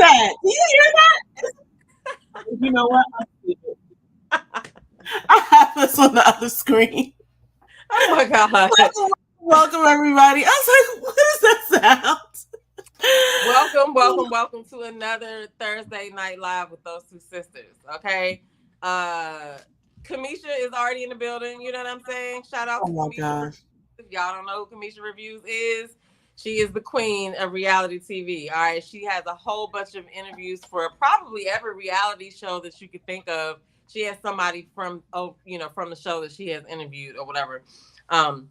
that? Do you hear that? You know what? I have this on the other screen. Oh my God. Welcome, everybody. I was like, what is that sound? Welcome to another Thursday Night Live with those two sisters. Okay. Uh Kamisha is already in the building. You know what I'm saying? Shout out Oh to my Kamisha. gosh. If y'all don't know who Kamisha Reviews is, she is the queen of reality TV. All right. She has a whole bunch of interviews for probably every reality show that you could think of. She has somebody from from the show that she has interviewed or whatever. Um,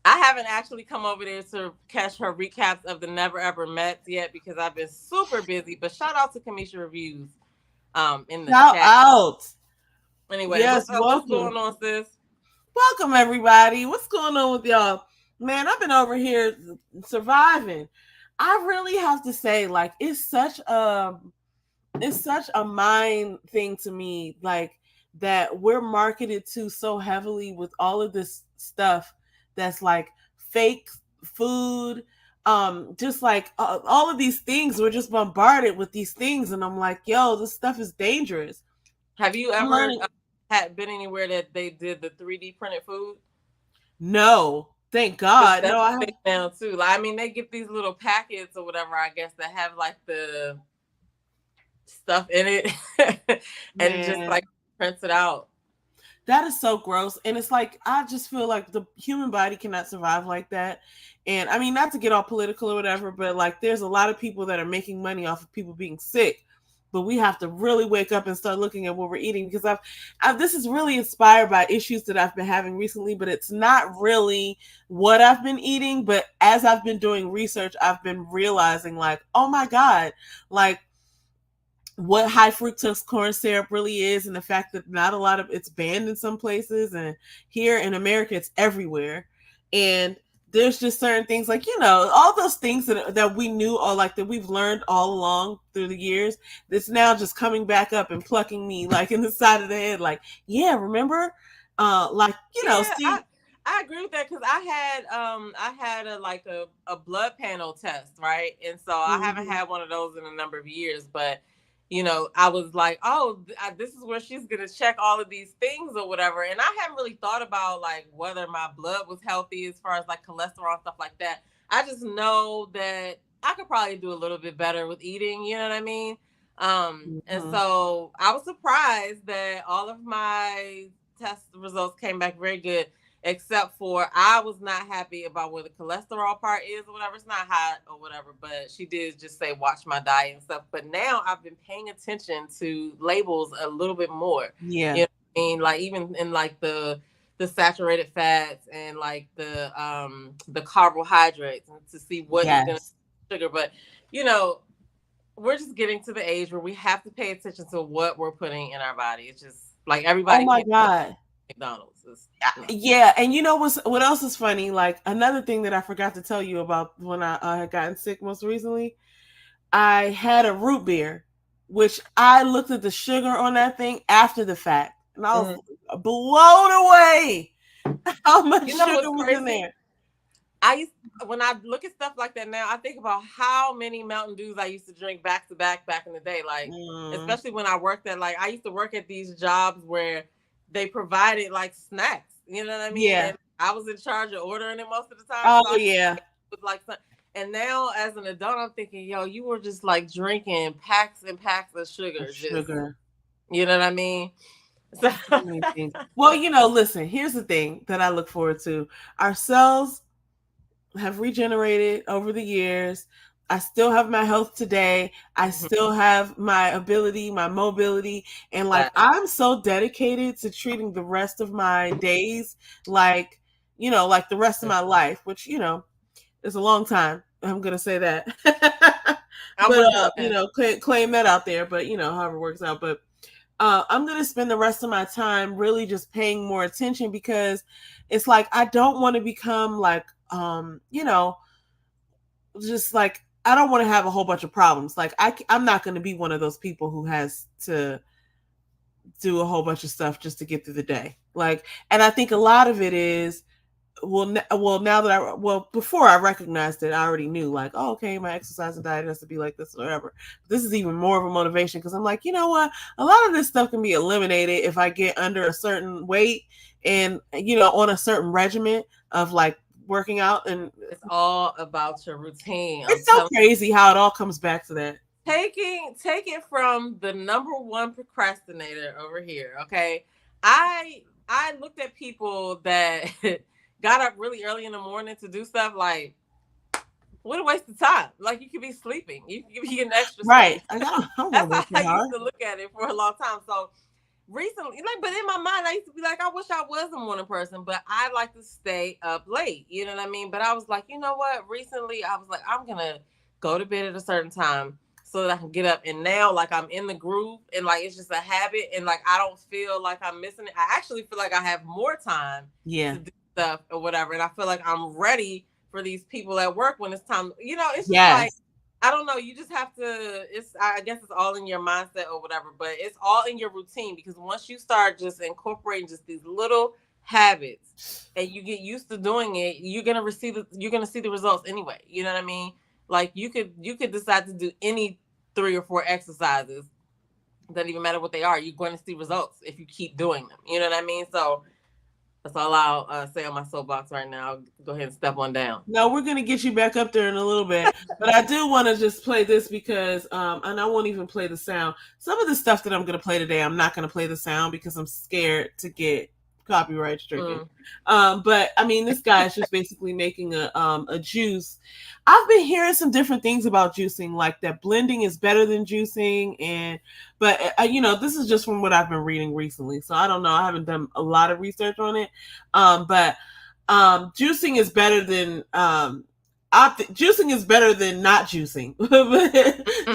I haven't actually come over there to catch her recaps of the Never Ever Mets yet because I've been super busy. But shout out to Kamisha Reviews in the Shout chat. out. Anyway, Yes, what's up? What's welcome. going on, sis? Welcome, everybody. What's going on with y'all? Man, I've been over here surviving. I really have to say, like, it's such a mind thing to me, like that we're marketed to so heavily with all of this stuff that's like fake food, just like all of these things. We're just bombarded with these things, and I'm like, yo, this stuff is dangerous. Have you I'm ever learning. had been anywhere that they did the 3D printed food? No, thank Because God. No, that's I a have. thing now too. Like, I mean, they get these little packets or whatever, I guess, that have like the stuff in it, and just Man, like prints it out. that is so gross. And it's like, I just feel like the human body cannot survive like that. And I mean, not to get all political or whatever, but like, there's a lot of people that are making money off of people being sick. But we have to really wake up and start looking at what we're eating, because this is really inspired by issues that I've been having recently, but it's not really what I've been eating. But as I've been doing research, I've been realizing, like, oh my God, like, what high fructose corn syrup really is, and the fact that not a lot of it's banned in some places, and here in America it's everywhere. And there's just certain things, like, all those things that we knew, or like that we've learned all along through the years, that's now just coming back up and plucking me like in the side of the head, like, yeah, remember, like, Yeah, see. I agree with that because I had a blood panel test, right? And so I haven't Mhm. had one of those in a number of years, but I was like, oh, this is where she's gonna check all of these things or whatever, and I haven't really thought about like whether my blood was healthy as far as like cholesterol and stuff like that. I just know that I could probably do a little bit better with eating, you know what I mean? And Mhm. so I was surprised that all of my test results came back very good, except for I was not happy about where the cholesterol part is or whatever. It's not high or whatever, but she did just say watch my diet and stuff. But now I've been paying attention to labels a little bit more. You Yeah. know what I mean? Like even in like the saturated fats and like the carbohydrates, and to see what is gonna Yes. sugar. But you know, we're just getting to the age where we have to pay attention to what we're putting in our body. It's just like Oh everybody my can't put God. McDonald's. It's, no. Yeah, and what else is funny? Like, another thing that I forgot to tell you about when I had gotten sick most recently, I had a root beer, which I looked at the sugar on that thing after the fact, and I was Mhm. blown away how much You know what's sugar was in crazy? there. I used When I look at stuff like that now, I think about how many Mountain Dews I used to drink back in the day. Like, Mm, especially when I worked at I used to work at these jobs where they provided like snacks. You know what I mean? yeah. And I was in charge of ordering it most of the time, Oh so I yeah. was like, and now as an adult, I'm thinking, yo, you were just like drinking packs and packs of sugar, just Sugar. you know what I mean? So, So many things. Well, listen. Here's the thing that I look forward to. Our cells have regenerated over the years. I still have my health today. I still have my ability, my mobility, and like, that I'm so dedicated to treating the rest of my days like, like the rest of my life, which, is a long time. I'm going to say that. I'm But with you on that. claim that out there, but however it works out, but I'm going to spend the rest of my time really just paying more attention, because it's like, I don't want to become like, just like, I don't want to have a whole bunch of problems. Like, I'm not going to be one of those people who has to do a whole bunch of stuff just to get through the day. Like, and I think a lot of it is now that before I recognized it, I already knew like, oh, okay, my exercise and diet has to be like this or whatever. But this is even more of a motivation because I'm like, you know what? A lot of this stuff can be eliminated if I get under a certain weight and, on a certain regimen of like working out. And it's all about your routine. It's so crazy how it all comes back to that. Take it from the number one procrastinator over here. Okay. I looked at people that got up really early in the morning to do stuff like, what a waste of time. Like, you could be sleeping. You could be getting extra right. That's how I used to look at it for a long time. So recently, but in my mind, I used to be like, I wish I was a morning person, but I like to stay up late. You know what I mean? But I was like, you know what? Recently, I was like, I'm going to go to bed at a certain time so that I can get up. And now, like, I'm in the groove and like, it's just a habit. And like, I don't feel like I'm missing it. I actually feel like I have more time to do stuff or whatever. And I feel like I'm ready for these people at work when it's time. It's just like, I don't know. You just have to, I guess it's all in your mindset or whatever, but it's all in your routine because once you start just incorporating just these little habits and you get used to doing it, you're going to see the results anyway. You know what I mean? Like you could decide to do any 3 or 4 exercises. It doesn't even matter what they are. You're going to see results if you keep doing them. You know what I mean? So that's all I'll say on my soapbox right now. I'll go ahead and step on down. No, we're going to get you back up there in a little bit. But I do want to just play this because, and I won't even play the sound. Some of the stuff that I'm going to play today, I'm not going to play the sound because I'm scared to get copyright stricken. But I mean, this guy is just basically making a juice. I've been hearing some different things about juicing, like that blending is better than juicing, but this is just from what I've been reading recently. So I don't know. I haven't done a lot of research on it. But juicing is better than juicing is better than not juicing.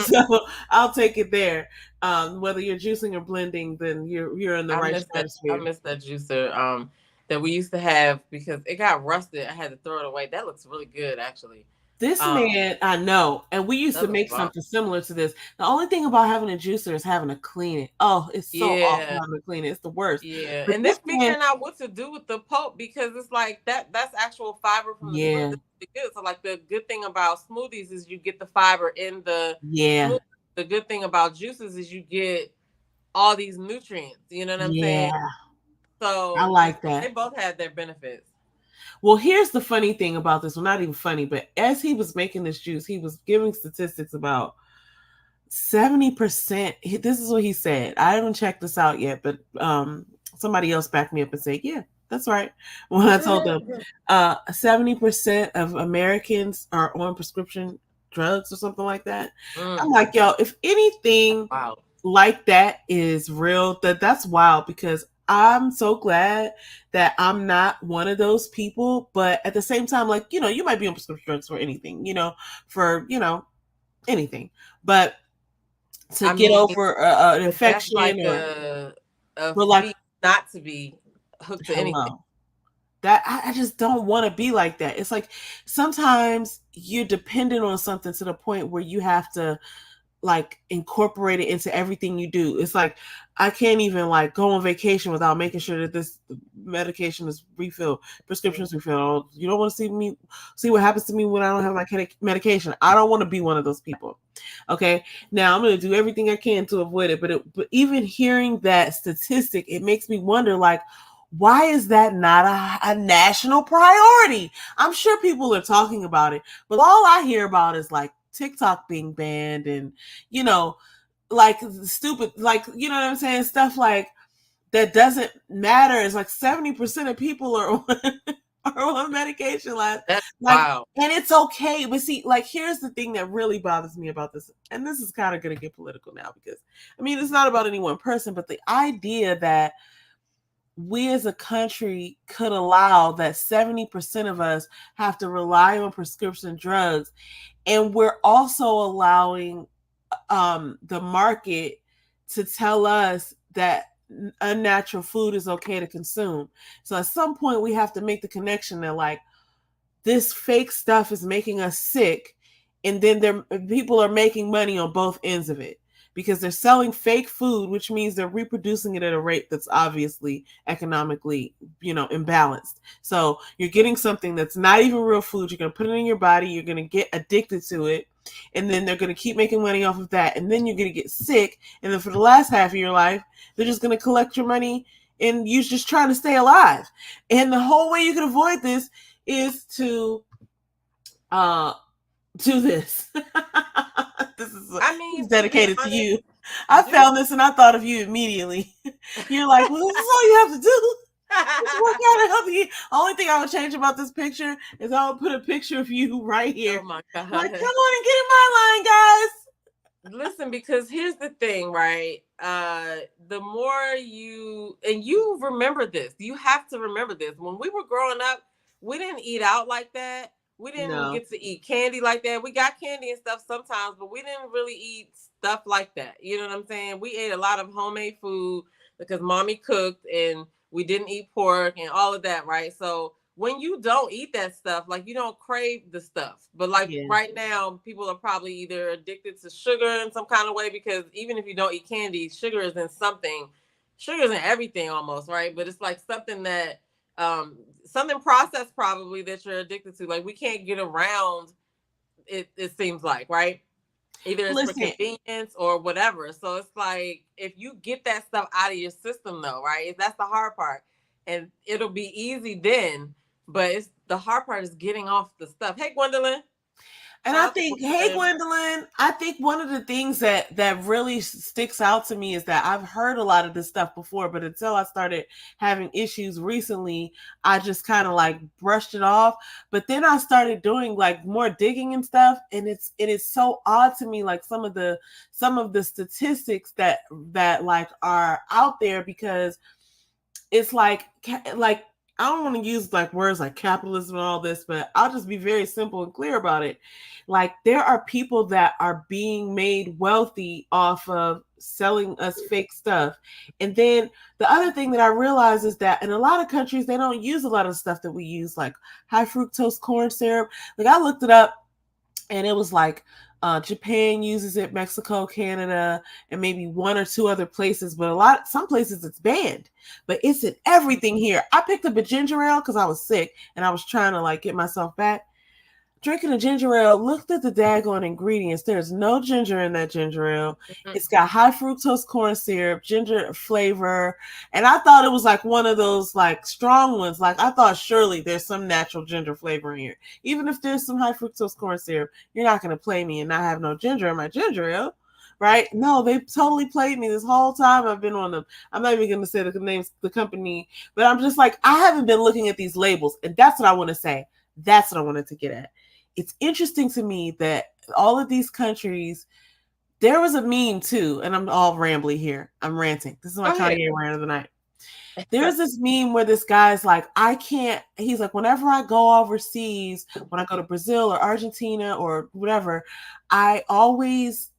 So I'll take it there. Whether you're juicing or blending, then you're in the right stratosphere. I miss that juicer that we used to have because it got rusted. I had to throw it away. That looks really good, actually. This man, I know, and we used to make something similar to this. The only thing about having a juicer is having to clean it. Oh, it's so awful having to clean it. It's the worst. Yeah, but and then figuring out what to do with the pulp because it's like that's actual fiber from the smoothie. Good. So like the good thing about smoothies is you get the fiber in the smoothie. The good thing about juices is you get all these nutrients. You know what I'm saying? So I like that. They both have their benefits. Well, here's the funny thing about this. Well, not even funny, but as he was making this juice, he was giving statistics about 70%. This is what he said. I haven't checked this out yet, but somebody else backed me up and said, yeah, that's right. When I told them 70% of Americans are on prescription drugs or something like that. I'm like, yo, if anything like that is real, that's wild because I'm so glad that I'm not one of those people. But at the same time, like, you might be on prescription drugs for anything, for anything. But to get over an infection like not to be hooked to anything. That I just don't want to be like that. It's like sometimes you're dependent on something to the point where you have to like incorporate it into everything you do. It's like I can't even like go on vacation without making sure that this medication is refilled, prescriptions refilled. You don't want to see what happens to me when I don't have my medication. I don't want to be one of those people. Okay, now I'm going to do everything I can to avoid it. But even hearing that statistic, it makes me wonder, like, why is that not a national priority? I'm sure people are talking about it, but all I hear about is like TikTok being banned and, like stupid, like, you know what I'm saying? Stuff like that doesn't matter. It's like 70% of people are on medication. Wow. And it's okay. But see, like, here's the thing that really bothers me about this. And this is kind of going to get political now because, I mean, it's not about any one person, but the idea that we as a country could allow that 70% of us have to rely on prescription drugs. And we're also allowing the market to tell us that unnatural food is okay to consume. So at some point we have to make the connection that like this fake stuff is making us sick. And then people are making money on both ends of it. because they're selling fake food, which means they're reproducing it at a rate that's obviously economically, imbalanced. So you're getting something that's not even real food. You're going to put it in your body. You're going to get addicted to it. And then they're going to keep making money off of that. And then you're going to get sick. And then for the last half of your life, they're just going to collect your money and you're just trying to stay alive. And the whole way you can avoid this is to do this. This is dedicated to you. I found this and I thought of you immediately. You're like, well, this is all you have to do. Just work out and help you. Only thing I would change about this picture is I would put a picture of you right here. Oh my God. Like, come on and get in my line, guys. Listen, because here's the thing, right? The more you remember this, you have to remember this. When we were growing up, we didn't eat out like that. We didn't get to eat candy like that. We got candy and stuff sometimes, but we didn't really eat stuff like that. You know what I'm saying? We ate a lot of homemade food because mommy cooked and we didn't eat pork and all of that, right? So when you don't eat that stuff, like you don't crave the stuff. But like right now, people are probably either addicted to sugar in some kind of way, because even if you don't eat candy, sugar is in something. Sugar is in everything almost, right? But it's like something that something processed probably that you're addicted to. Like we can't get around it, it seems like, right? Either it's for convenience or whatever. So it's like if you get that stuff out of your system though, right? That's the hard part. And it'll be easy then. But it's the hard part is getting off the stuff. Hey, Gwendolyn. And I think, hey, Gwendolyn, I think one of the things that really sticks out to me is that I've heard a lot of this stuff before, but until I started having issues recently, I just kind of like brushed it off. But then I started doing like more digging and stuff, and it is so odd to me, like some of the statistics that like are out there, because it's like I don't want to use like words like capitalism and all this, but I'll just be very simple and clear about it. Like there are people that are being made wealthy off of selling us fake stuff. And then the other thing that I realize is that in a lot of countries, they don't use a lot of stuff that we use, like high fructose corn syrup. Like I looked it up and it was like Japan uses it, Mexico, Canada, and maybe one or two other places. But some places it's banned, but it's in everything here. I picked up a ginger ale because I was sick and I was trying to like get myself back. Drinking a ginger ale, looked at the daggone ingredients. There's no ginger in that ginger ale. It's got high fructose corn syrup, ginger flavor. And I thought it was like one of those like strong ones. Like I thought surely there's some natural ginger flavor in here. Even if there's some high fructose corn syrup, you're not going to play me and not have no ginger in my ginger ale. Right? No, they totally played me this whole time I've been on them. I'm not even going to say the names, the company, but I'm just like, I haven't been looking at these labels. And that's what I want to say. That's what I wanted to get at. It's interesting to me that all of these countries, there was a meme too, and I'm all rambly here. I'm ranting. This is my Kanye rant of the night. There's this meme where this guy's like, he's like, whenever I go overseas, when I go to Brazil or Argentina or whatever, I always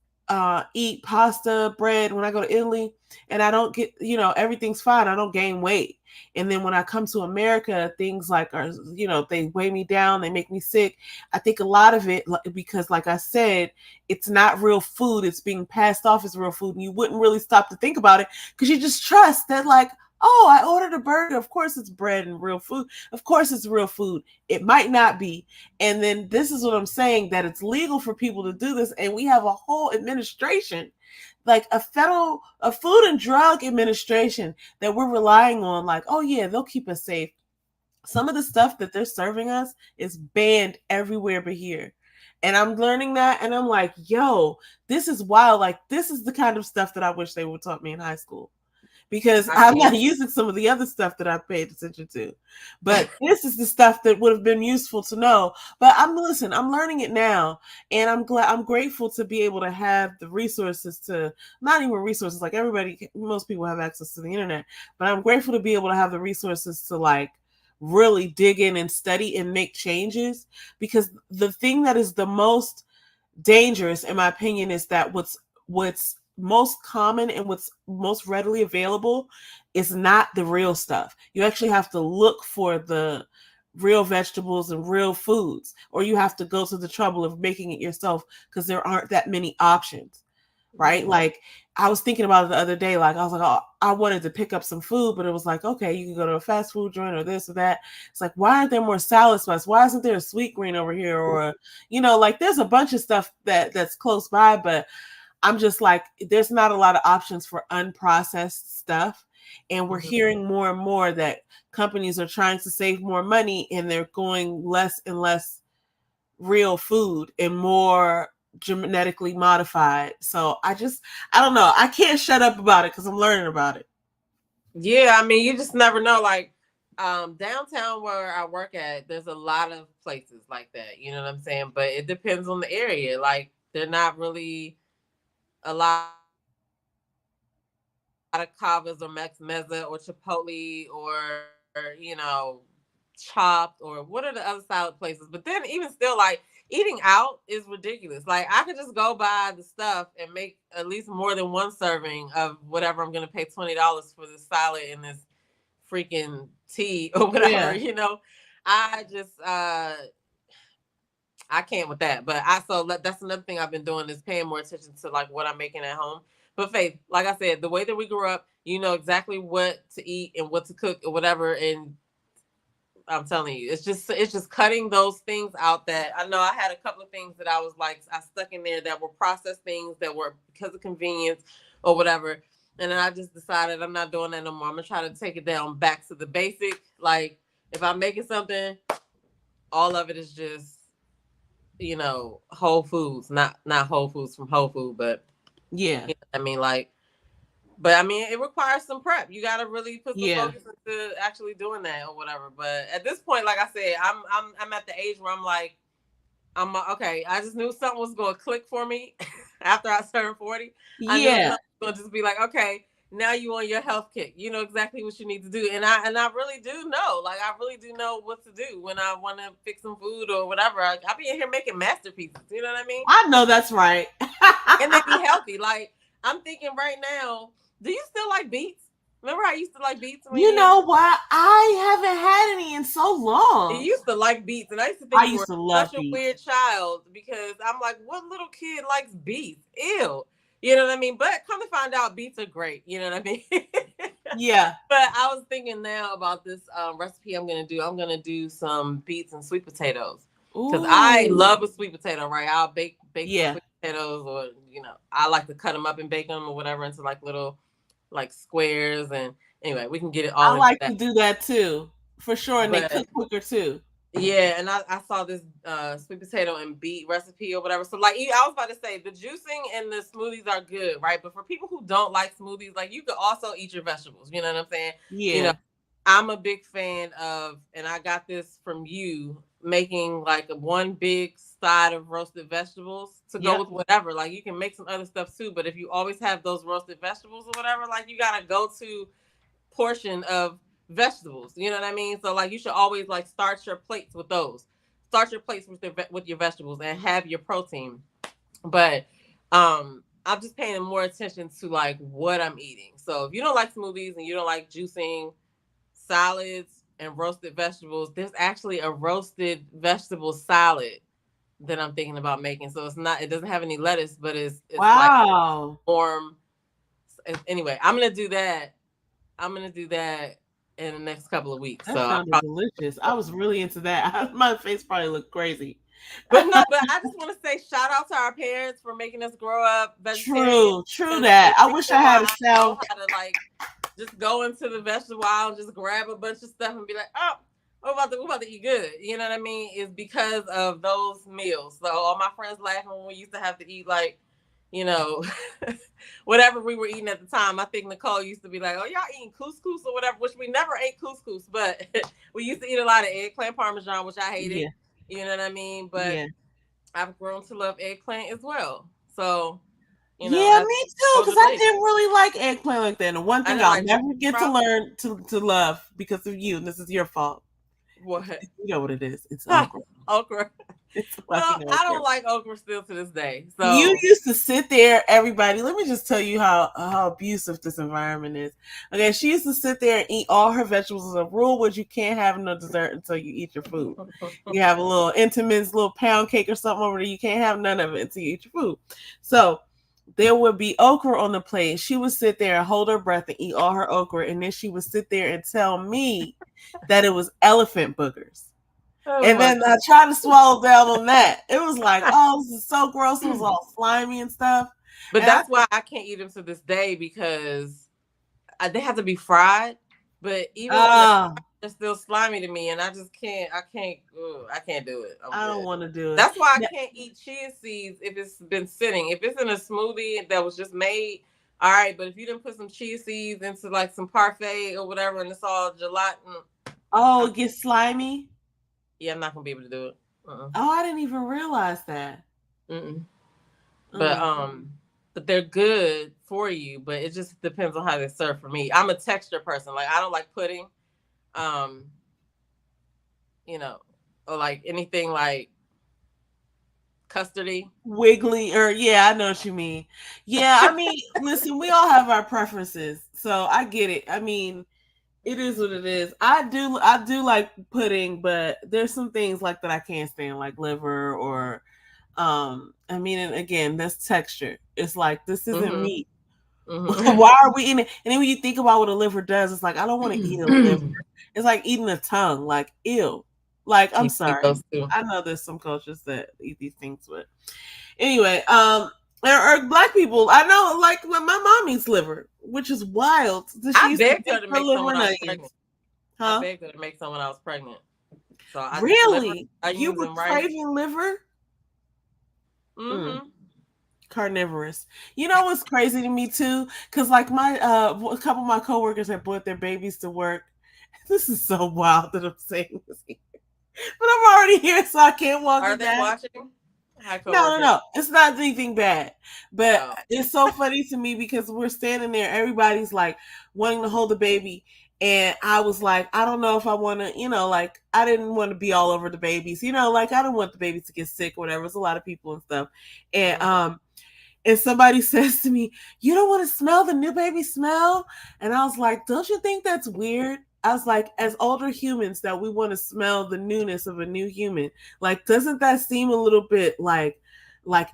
eat pasta, bread when I go to Italy, and I don't get, everything's fine. I don't gain weight. And then when I come to America, things like they weigh me down, they make me sick. I think a lot of it, because like I said, it's not real food. It's being passed off as real food. And you wouldn't really stop to think about it because you just trust that like, oh, I ordered a burger. Of course it's bread and real food. Of course it's real food. It might not be. And then this is what I'm saying, that it's legal for people to do this. And we have a whole administration, like a Food and Drug Administration that we're relying on. Like, oh yeah, they'll keep us safe. Some of the stuff that they're serving us is banned everywhere but here. And I'm learning that. And I'm like, yo, this is wild. Like, this is the kind of stuff that I wish they would taught me in high school. Because I'm not using some of the other stuff that I paid attention to. But this is the stuff that would have been useful to know. But I'm learning it now. And I'm grateful to be able to have the resources to, not even resources, like most people have access to the internet. But I'm grateful to be able to have the resources to like really dig in and study and make changes. Because the thing that is the most dangerous, in my opinion, is that what's most common and what's most readily available is not the real stuff. You actually have to look for the real vegetables and real foods, or you have to go to the trouble of making it yourself because there aren't that many options. right? Like I was thinking about it the other day. Like I was like, oh, I wanted to pick up some food, but it was like, okay, you can go to a fast food joint or this or that. It's like, why aren't there more salad spots? Why isn't there a sweet green over here? Or, like there's a bunch of stuff that's close by, but I'm just like, there's not a lot of options for unprocessed stuff. And we're hearing more and more that companies are trying to save more money and they're going less and less real food and more genetically modified. So I don't know. I can't shut up about it because I'm learning about it. Yeah, I mean, you just never know. Like downtown where I work at, there's a lot of places like that. You know what I'm saying? But it depends on the area. Like they're not really a lot of Kavas or Max Mezza or Chipotle or Chopped or what are the other salad places. But then even still, like eating out is ridiculous. Like I could just go buy the stuff and make at least more than one serving of whatever I'm gonna pay $20 for this salad and this freaking tea or whatever. Yeah. I just I can't with that. But that's another thing I've been doing is paying more attention to like what I'm making at home. But Faith, like I said, the way that we grew up, you know exactly what to eat and what to cook or whatever. And I'm telling you, it's just cutting those things out that I know I had a couple of things that I was like, I stuck in there that were processed things that were because of convenience or whatever. And then I just decided I'm not doing that no more. I'm gonna try to take it down back to the basic. Like if I'm making something, all of it is just, Whole Foods, not Whole Foods from Whole Food, but yeah, I mean like, but I mean it requires some prep. You got to really put some focus into actually doing that or whatever. But at this point, like I said, I'm at the age where I'm like, okay. I just knew something was going to click for me after I turned 40. I knew something was going to just be like, okay, now you on your health kick. You know exactly what you need to do. And I really do know. Like I really do know what to do when I want to fix some food or whatever. I'll be in here making masterpieces. You know what I mean? I know that's right. And they be healthy. Like I'm thinking right now, do you still like beets? Remember I used to like beets? You know what? I haven't had any in so long. You used to like beets, and I used to think you were such a beets. weird child because I'm like, what little kid likes beets? Ew. You know what I mean? But come to find out, beets are great. You know what I mean? Yeah. But I was thinking now about this recipe I'm going to do. I'm going to do some beets and sweet potatoes. Because I love a sweet potato, right? I'll bake sweet potatoes or, I like to cut them up and bake them or whatever into like little like squares. And anyway, we can get it all. I like to do that too, for sure. And they cook quicker too. Yeah, and I saw this sweet potato and beet recipe or whatever. So like I was about to say, the juicing and the smoothies are good, right? But for people who don't like smoothies, like you could also eat your vegetables. You know what I'm saying? Yeah. I'm a big fan of, and I got this from you, making like one big side of roasted vegetables to go with whatever. Like you can make some other stuff too, but if you always have those roasted vegetables or whatever, like you got a go-to portion of vegetables. You know what I mean? So like you should always like start your plates with those. Start your plates with your vegetables and have your protein. But I'm just paying more attention to like what I'm eating. So if you don't like smoothies and you don't like juicing, salads and roasted vegetables, there's actually a roasted vegetable salad that I'm thinking about making. So it doesn't have any lettuce, but it's like warm. Anyway, I'm gonna do that in the next couple of weeks. That sounded delicious. I was really into that. My face probably looked crazy. But I just want to say shout out to our parents for making us grow up vegetarian. True that. I wish I had a sound. How to like just go into the vegetable aisle and just grab a bunch of stuff and be like, oh, we're about to eat good. You know what I mean? It's because of those meals. So all my friends laughing when we used to have to eat like, whatever we were eating at the time. I think Nicole used to be like, oh, y'all eating couscous or whatever, which we never ate couscous, but we used to eat a lot of eggplant parmesan, which I hated. Yeah. You know what I mean? But I've grown to love eggplant as well. So, me too, because I didn't really like eggplant like that. And one thing I'll never get to learn to love because of you, and this is your fault. What? You know what it is. It's okra. Okra. Well, I don't like okra still to this day. So you used to sit there, everybody. Let me just tell you how abusive this environment is. Okay, she used to sit there and eat all her vegetables. The rule was you can't have no dessert until you eat your food. You have a little Intamin's little pound cake or something over there. You can't have none of it until you eat your food. So there would be okra on the plate. She would sit there and hold her breath and eat all her okra, and then she would sit there and tell me that it was elephant boogers. Oh And my then I tried to swallow down on that. It was like, oh, this is so gross. It was all slimy and stuff. But And that's why I can't eat them to this day, because they have to be fried. But even when they're still slimy to me, and I just can't. I can't do it. I don't want to do it. That's why I can't eat chia seeds if it's been sitting. If it's in a smoothie that was just made, all right. But if you didn't put some chia seeds into like some parfait or whatever, and it's all gelatin, it gets slimy. Yeah, I'm not gonna be able to do it. Oh, I didn't even realize that. But they're good for you. But it just depends on how they serve for me. I'm a texture person. Like, I don't like pudding. Or like anything like custardy, wiggly, or I know what you mean. Yeah, I mean, listen, we all have our preferences, so I get it. I mean, it is what it is. I do like pudding, but there's some things like that I can't stand, like liver or I mean, and again, that's texture. It's like, this isn't meat. Why are we eating it? And then when you think about what a liver does, it's like, I don't want to eat a liver. It's like eating a tongue. Like, ew. Like, I'm sorry. I know there's some cultures that eat these things, but anyway, or black people. I know, like, my mom eats liver, which is wild. I begged her to make some when I was pregnant. I begged her to make some when I was pregnant. So really, you were craving liver? Carnivorous. You know what's crazy to me too? Because like my a couple of my coworkers have brought their babies to work. This is so wild that I'm saying this here. But I'm already here, so I can't walk. Are they watching? No. It's not anything bad. But it's so funny to me because we're standing there, everybody's like wanting to hold the baby. And I was like, I don't know if I want to, like, I didn't want to be all over the babies, like, I don't want the babies to get sick or whatever. There's a lot of people and stuff. And somebody says to me, you don't want to smell the new baby smell? And I was like, don't you think that's weird? I was like, as older humans, that we want to smell the newness of a new human. Like, doesn't that seem a little bit like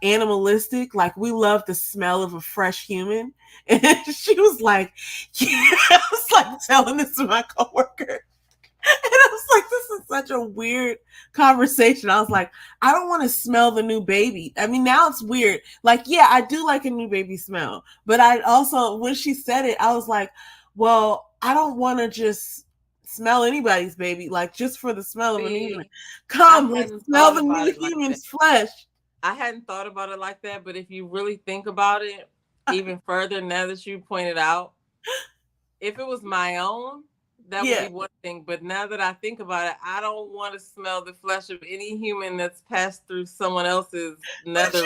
animalistic? Like, we love the smell of a fresh human. And she was like, yeah. I was like telling this to my coworker. And I was like, this is such a weird conversation. I was like, I don't want to smell the new baby. I mean, now it's weird. Like, yeah, I do like a new baby smell. But I also, when she said it, I was like, well, I don't want to just smell anybody's baby. Like, just for the smell of a new human. Come, let's smell the new human's flesh. I hadn't thought about it like that, but if you really think about it even further, now that you pointed out, if it was my own, that would be one thing. But now that I think about it, I don't want to smell the flesh of any human that's passed through someone else's nether.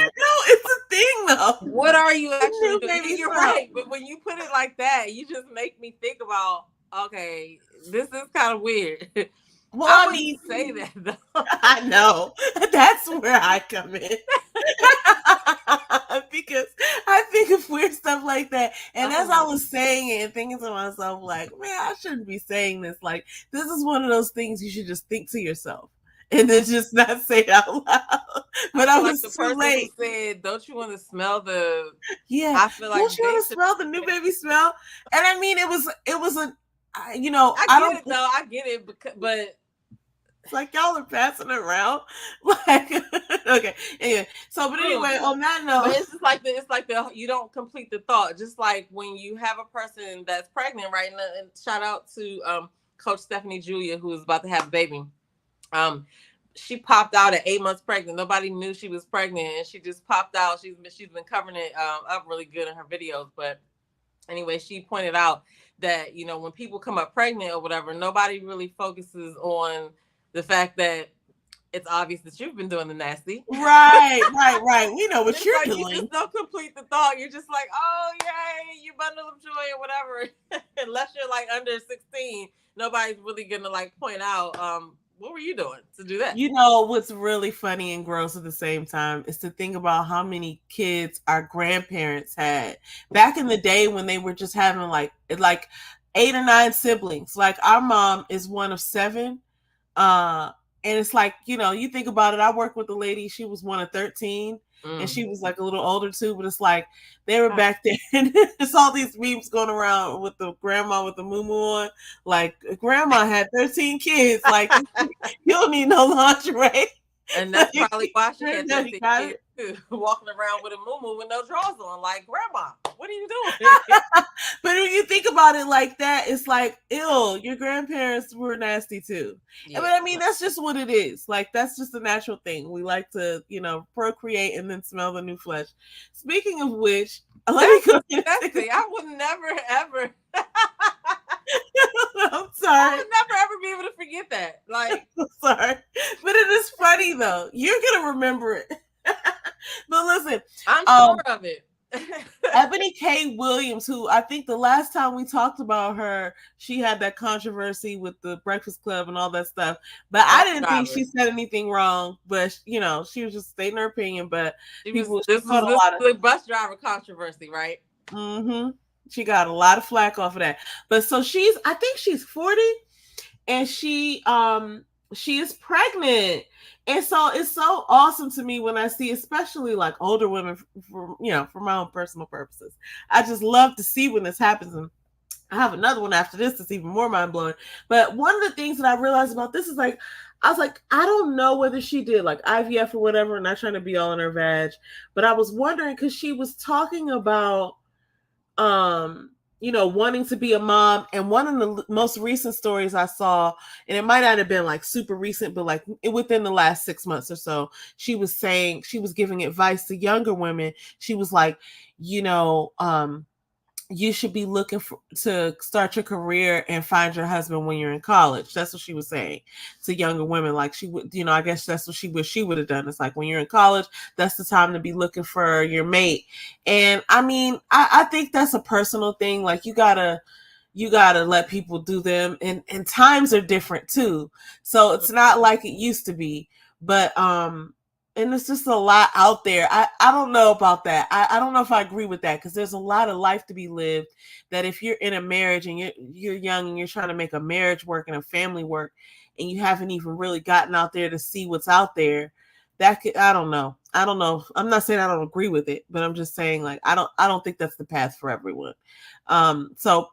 It's a thing, though. What are you actually doing? You're right. But when you put it like that, you just make me think about, okay, this is kind of weird. Well, I mean, say that though. I know. That's where I come in. Because I think of weird stuff like that. And as I was saying it and thinking to myself, like, man, I shouldn't be saying this. Like, this is one of those things you should just think to yourself and then just not say it out loud. But I was like the person who said, don't you want to smell the... Yeah. I feel like don't you want to smell the new baby smell? And I mean, it was a... I get it, but it's like y'all are passing it around. Like, okay, anyway. So, but anyway, on that note, but it's just like the you don't complete the thought. Just like when you have a person that's pregnant, right? And shout out to Coach Stephanie Julia, who is about to have a baby. She popped out at 8 months pregnant. Nobody knew she was pregnant, and she just popped out. She's been covering it up really good in her videos, but anyway, she pointed out that, when people come up pregnant or whatever, nobody really focuses on the fact that it's obvious that you've been doing the nasty. Right. We know what you're doing. You just don't complete the thought. You're just like, oh, yay, you bundle of joy or whatever. Unless you're like under 16, nobody's really going to like point out, what were you doing to do that? What's really funny and gross at the same time is to think about how many kids our grandparents had back in the day when they were just having like 8 or 9 siblings. Like, our mom is one of 7. And And it's like, you think about it. I worked with a lady, she was one of 13, and she was like a little older too, but it's like they were back there, and there's all these memes going around with the grandma with the muumuu on. Like, grandma had 13 kids. Like, you don't need no lingerie. And that's probably why she had Granddaddy 13 got kids it. too, walking around with a muumuu with no drawers on. Like, grandma, what are you doing? But when you think about it like that, it's like, ew, your grandparents were nasty too. Yeah. But I mean, that's just what it is. Like, that's just a natural thing. We like to, procreate and then smell the new flesh. Speaking of which, let me go. I would never, ever. I'm sorry. I would never, ever be able to forget that. Like, I'm sorry. But it is funny, though. You're going to remember it. But listen. I'm sure of it. Ebony K. Williams, who I think the last time we talked about her, she had that controversy with the Breakfast Club and all that stuff. But I didn't think she said anything wrong. But she was just stating her opinion. But this was the bus driver controversy, right? Mm-hmm. She got a lot of flack off of that. But so I think she's 40, and she is pregnant. And so it's so awesome to me when I see, especially like older women, for my own personal purposes. I just love to see when this happens. And I have another one after this that's even more mind blowing. But one of the things that I realized about this is like, I was like, I don't know whether she did like IVF or whatever, and not trying to be all in her vag, but I was wondering because she was talking about, wanting to be a mom. And one of the most recent stories I saw, and it might not have been like super recent, but like within the last 6 months or so, she was saying, she was giving advice to younger women. She was like, you should be looking to start your career and find your husband when you're in college. That's what she was saying to younger women. Like, she would, I guess that's what she wish she would have done. It's like, when you're in college, that's the time to be looking for your mate. And I mean, I think that's a personal thing. Like, you gotta let people do them, and times are different too. So it's not like it used to be, but, and it's just a lot out there. I don't know about that. I don't know if I agree with that, because there's a lot of life to be lived, that if you're in a marriage and you're young and you're trying to make a marriage work and a family work, and you haven't even really gotten out there to see what's out there, I don't know. I'm not saying I don't agree with it, but I'm just saying, like, I don't think that's the path for everyone. So,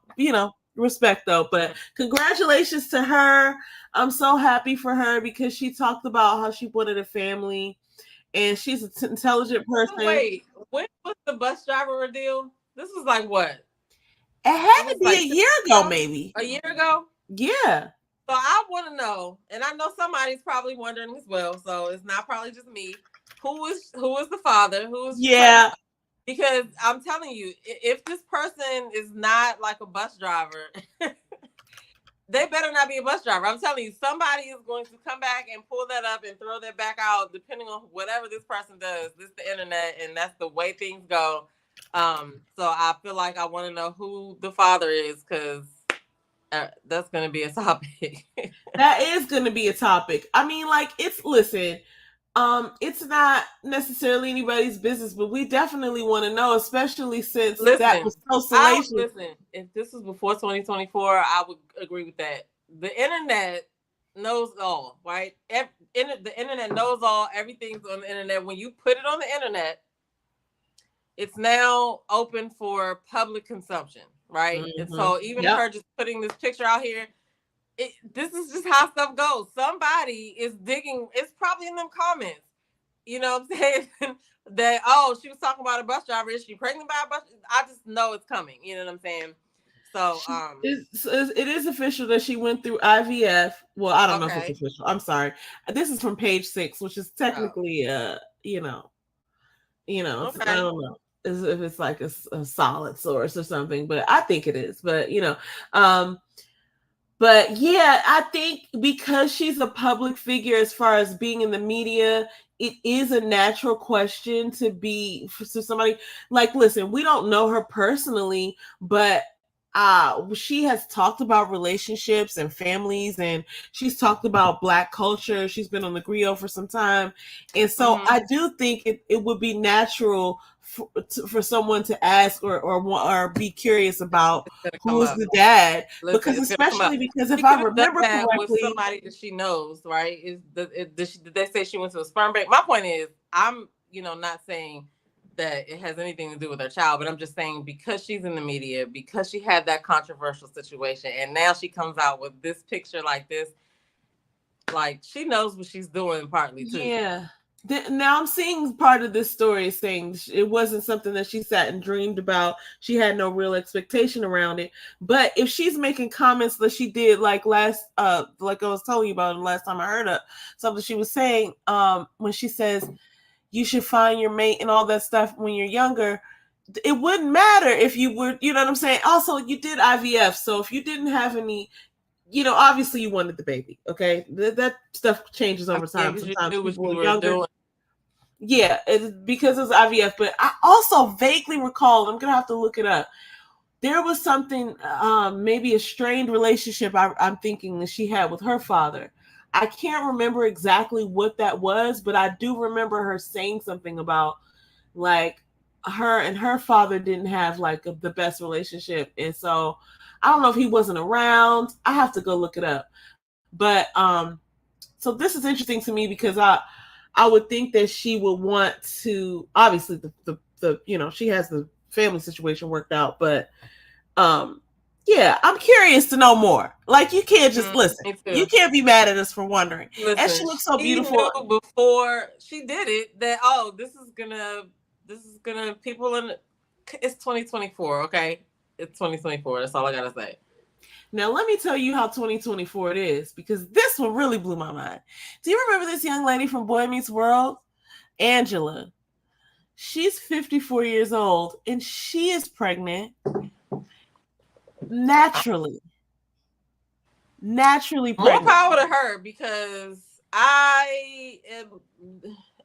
respect though, but congratulations to her. I'm so happy for her, because she talked about how she wanted a family. And she's an intelligent person. Wait, when was the bus driver ordeal? This was like what? It had to be like a year ago, maybe. A year ago? Yeah. So I want to know, and I know somebody's probably wondering as well, so it's not probably just me. Who is the father? Yeah. Because I'm telling you, if this person is not like a bus driver, they better not be a bus driver. I'm telling you, somebody is going to come back and pull that up and throw that back out, depending on whatever this person does. This is the internet, and that's the way things go. So I feel like I want to know who the father is, because that's going to be a topic. That is going to be a topic. I mean, like, it's not necessarily anybody's business, but we definitely want to know, especially since that was so salacious. Listen, if this was before 2024, I would agree with that. The internet knows all, right? The internet knows all. Everything's on the internet. When you put it on the internet, it's now open for public consumption, right? Mm-hmm. And so even her just putting this picture out here, this is just how stuff goes. Somebody is digging. It's probably in them comments. You know what I'm saying? That, she was talking about a bus driver. Is she pregnant by a bus? I just know it's coming. You know what I'm saying? So it is official that she went through IVF. Well, I don't know if it's official. I'm sorry. This is from page 6, which is technically I don't know if it's like a solid source or something, but I think it is. But but yeah, I think because she's a public figure, as far as being in the media, it is a natural question to somebody like, listen, we don't know her personally, but she has talked about relationships and families, and she's talked about Black culture. She's been on the griot for some time, and so I do think it would be natural for someone to ask or be curious about who's the dad. Listen, because especially because if I remember correctly, with somebody that she knows, right? Did they say she went to a sperm bank? My point is, I'm not saying that it has anything to do with her child, but I'm just saying because she's in the media, because she had that controversial situation, and now she comes out with this picture like this, like she knows what she's doing partly too. Yeah. Now I'm seeing part of this story saying it wasn't something that she sat and dreamed about. She had no real expectation around it. But if she's making comments that she did like like I was telling you about the last time I heard her, something she was saying when she says you should find your mate and all that stuff when you're younger, it wouldn't matter if you were, you know what I'm saying? Also, you did IVF. So if you didn't have any, obviously you wanted the baby. Okay. That stuff changes over time. Sometimes people are younger. Yeah, because it's IVF. But I also vaguely recall, I'm going to have to look it up. There was something, maybe a strained relationship I'm thinking that she had with her father. I can't remember exactly what that was, but I do remember her saying something about like her and her father didn't have like the best relationship. And so I don't know if he wasn't around. I have to go look it up. But so this is interesting to me because I would think that she would want to, obviously the she has the family situation worked out, but yeah, I'm curious to know more. Like, you can't just listen. You can't be mad at us for wondering. Listen, and she looks so beautiful. Knew before she did it that this is gonna people in. It's 2024, okay? It's 2024. That's all I gotta say. Now, let me tell you how 2024 it is, because this one really blew my mind. Do you remember this young lady from Boy Meets World? Angela. She's 54 years old, and she is pregnant naturally pregnant. More power to her, because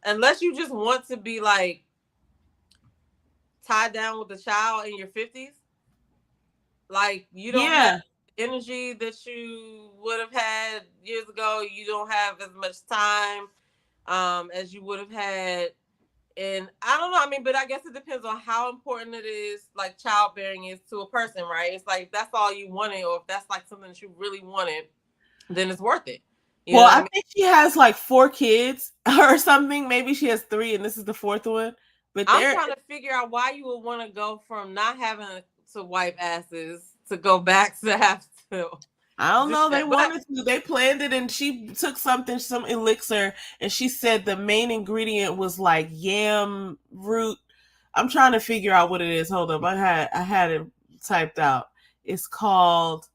unless you just want to be like tied down with a child in your 50s, like you don't have energy that you would have had years ago. You don't have as much time as you would have had. And I don't know. I mean, but I guess it depends on how important it is, like childbearing is to a person, right? It's like, if that's all you wanted, or if that's like something that you really wanted, then it's worth it. Well, I think she has like 4 kids or something. Maybe she has 3 and this is the 4th one. But I'm trying to figure out why you would want to go from not having to wipe asses to go back to have to. I don't know. They wanted to. They planned it, and she took some elixir, and she said the main ingredient was like yam root. I'm trying to figure out what it is. Hold up, I had it typed out. It's called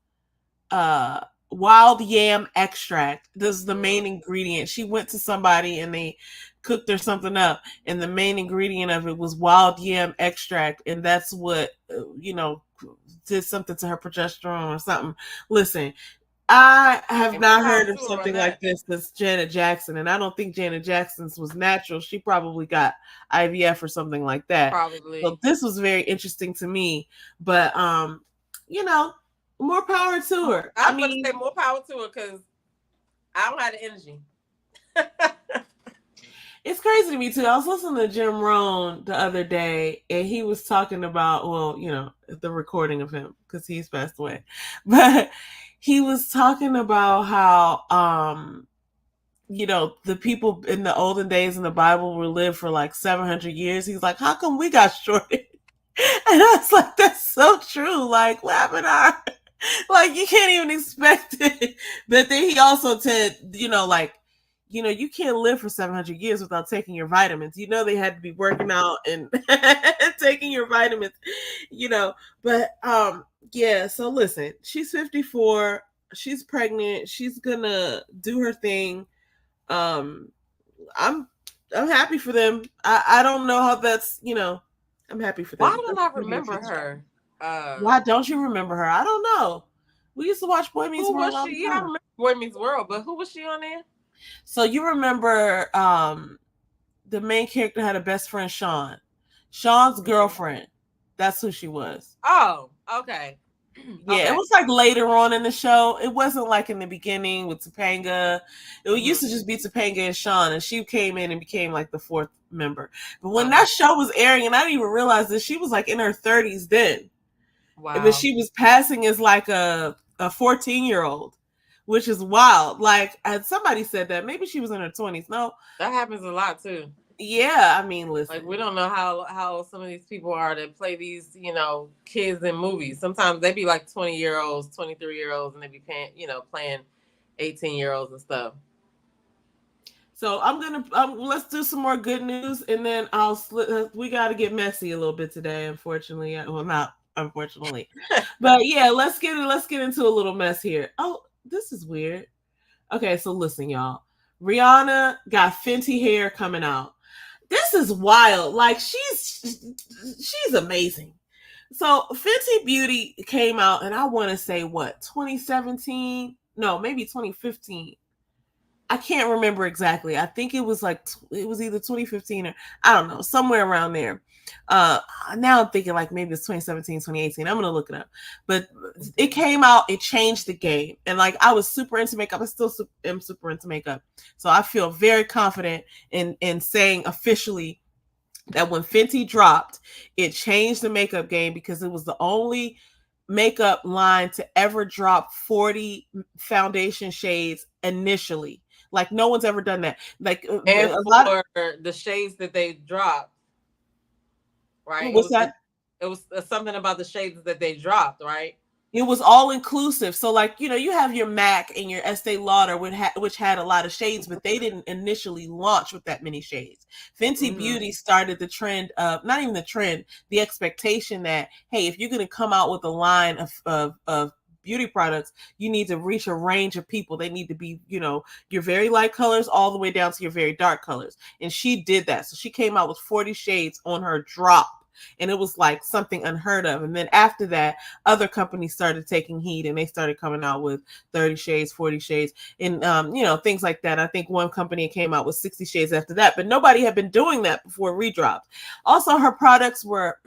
wild yam extract. This is the main ingredient. She went to somebody and they cooked her something up, and the main ingredient of it was wild yam extract, and that's what did something to her progesterone or something. Listen, I have not heard of something like this since Janet Jackson, and I don't think Janet Jackson's was natural. She probably got IVF or something like that. Probably. So this was very interesting to me, but more power to her. I mean, say more power to her, because I don't have the energy. It's crazy to me too. I was listening to Jim Rohn the other day, and he was talking about, the recording of him, because he's passed away. But he was talking about how, the people in the olden days in the Bible were lived for like 700 years. He's like, how come we got shorted? And I was like, that's so true. Like, what happened to our... Like, you can't even expect it. But then he also said, you can't live for 700 years without taking your vitamins. They had to be working out and taking your vitamins, But, yeah, so listen, she's 54. She's pregnant. She's going to do her thing. I'm happy for them. I don't know how that's, I'm happy for them. Why don't I remember her? Why don't you remember her? I don't know. We used to watch Boy Meets World. Who was she? I remember Boy Meets World, but who was she on there? So you remember the main character had a best friend, Sean. Sean's girlfriend. That's who she was. Oh, okay. Yeah, it Okay. was like later on in the show. It wasn't like in the beginning with Topanga. It used Hmm. to just be Topanga and Sean, and she came in and became like the fourth member. But when Okay. that show was airing, and I didn't even realize that she was like in her 30s then, but Wow. she was passing as like a 14-year-old, which is wild. Like, somebody said that maybe she was in her 20s. No, That happens a lot too. yeah, I mean, Like listen, we don't know how some of these people are that play these, kids in movies. Sometimes they be like 20-year-olds, 23-year-olds, and they be playing 18-year-olds and stuff. so I'm gonna let's do some more good news, and then we got to get messy a little bit today. Unfortunately, well, not unfortunately, but yeah, let's get into a little mess here. Oh, this is weird. Okay, so listen, y'all. Rihanna got Fenty hair coming out. This is wild. Like, she's amazing. So Fenty Beauty came out, and I want to say what, 2017? No, maybe 2015. I can't remember exactly. I think it was it was either 2015 or I don't know, somewhere around there. Uh Now I'm thinking like maybe it's 2017, 2018. I'm gonna look it up. But it came out, it changed the game. And like I was super into makeup. I still am super into makeup. So I feel very confident in saying officially that when Fenty dropped, it changed the makeup game because it was the only makeup line to ever drop 40 foundation shades initially. Like no one's ever done that. Like And a lot of, for the shades that they dropped, right? It what's was the that? it was something about the shades that they dropped, right? It was all inclusive. So like, you have your MAC and your Estee Lauder, which had a lot of shades, but they didn't initially launch with that many shades. Fenty Hmm. Beauty started the trend of, not even the trend, the expectation that, hey, if you're going to come out with a line of beauty products, you need to reach a range of people. They need to be, your very light colors all the way down to your very dark colors. And she did that. So she came out with 40 shades on her drop. And it was like something unheard of. And then after that, other companies started taking heed and they started coming out with 30 shades, 40 shades, and things like that. I think one company came out with 60 shades after that, but nobody had been doing that before redropped. Also, her products were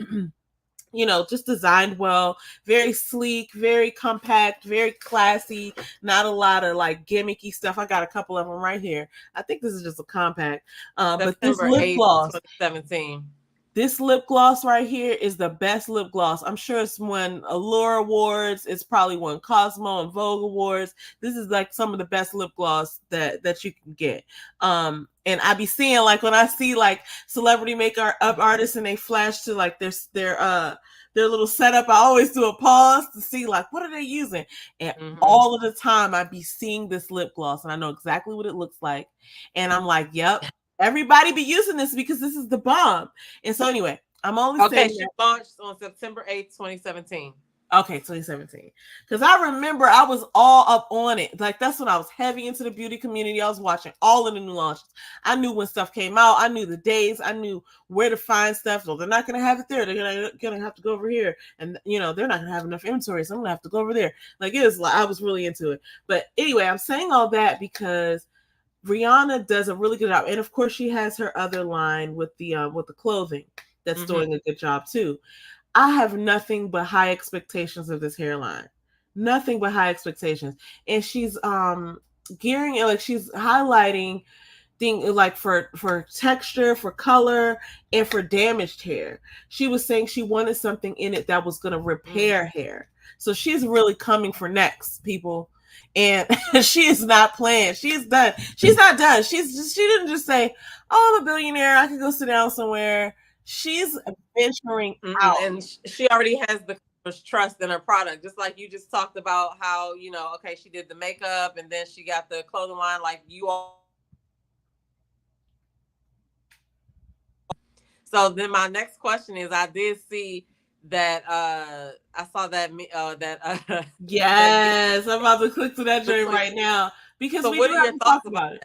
just designed well, very sleek, very compact, very classy, not a lot of like gimmicky stuff. I got a couple of them right here. I think this is just a compact. But this September lip 8th, gloss, 2017. this lip gloss right here is the best lip gloss. I'm sure it's won Allure Awards. It's probably won Cosmo and Vogue Awards. This is like some of the best lip gloss that you can get. And I be seeing like when I see like celebrity makeup artists and they flash to like their little setup, I always do a pause to see like what are they using. And Hmm. all of the time I be seeing this lip gloss and I know exactly what it looks like. And I'm like, yep, everybody be using this because this is the bomb. And so anyway, I'm only Okay, saying she that. launched on September 8th, 2017. Okay, 2017. Because I remember I was all up on it. Like that's when I was heavy into the beauty community. I was watching all of the new launches. I knew when stuff came out. I knew the days. I knew where to find stuff. So they're not gonna have it there. They're gonna have to go over here. And they're not gonna have enough inventory. So I'm gonna have to go over there. Like it was like I was really into it. But anyway, I'm saying all that because Rihanna does a really good job, and of course, she has her other line with the clothing that's Hmm. doing a good job too. I have nothing but high expectations of this hairline, nothing but high expectations, and she's gearing it like she's highlighting thing like for texture, for color, and for damaged hair. She was saying she wanted something in it that was going to repair hair. So she's really coming for next, people. And she is not playing. She's done. She's not done. She didn't just say, "Oh, I'm a billionaire. I can go sit down somewhere." She's venturing out. And she already has the customer's trust in her product, just like you just talked about how okay, she did the makeup and then she got the clothing line. Like you all. So then my next question is, I did see that I saw that that Yes, I'm about to click to that joint between. right now because So we what do are have your to talk thoughts about about it.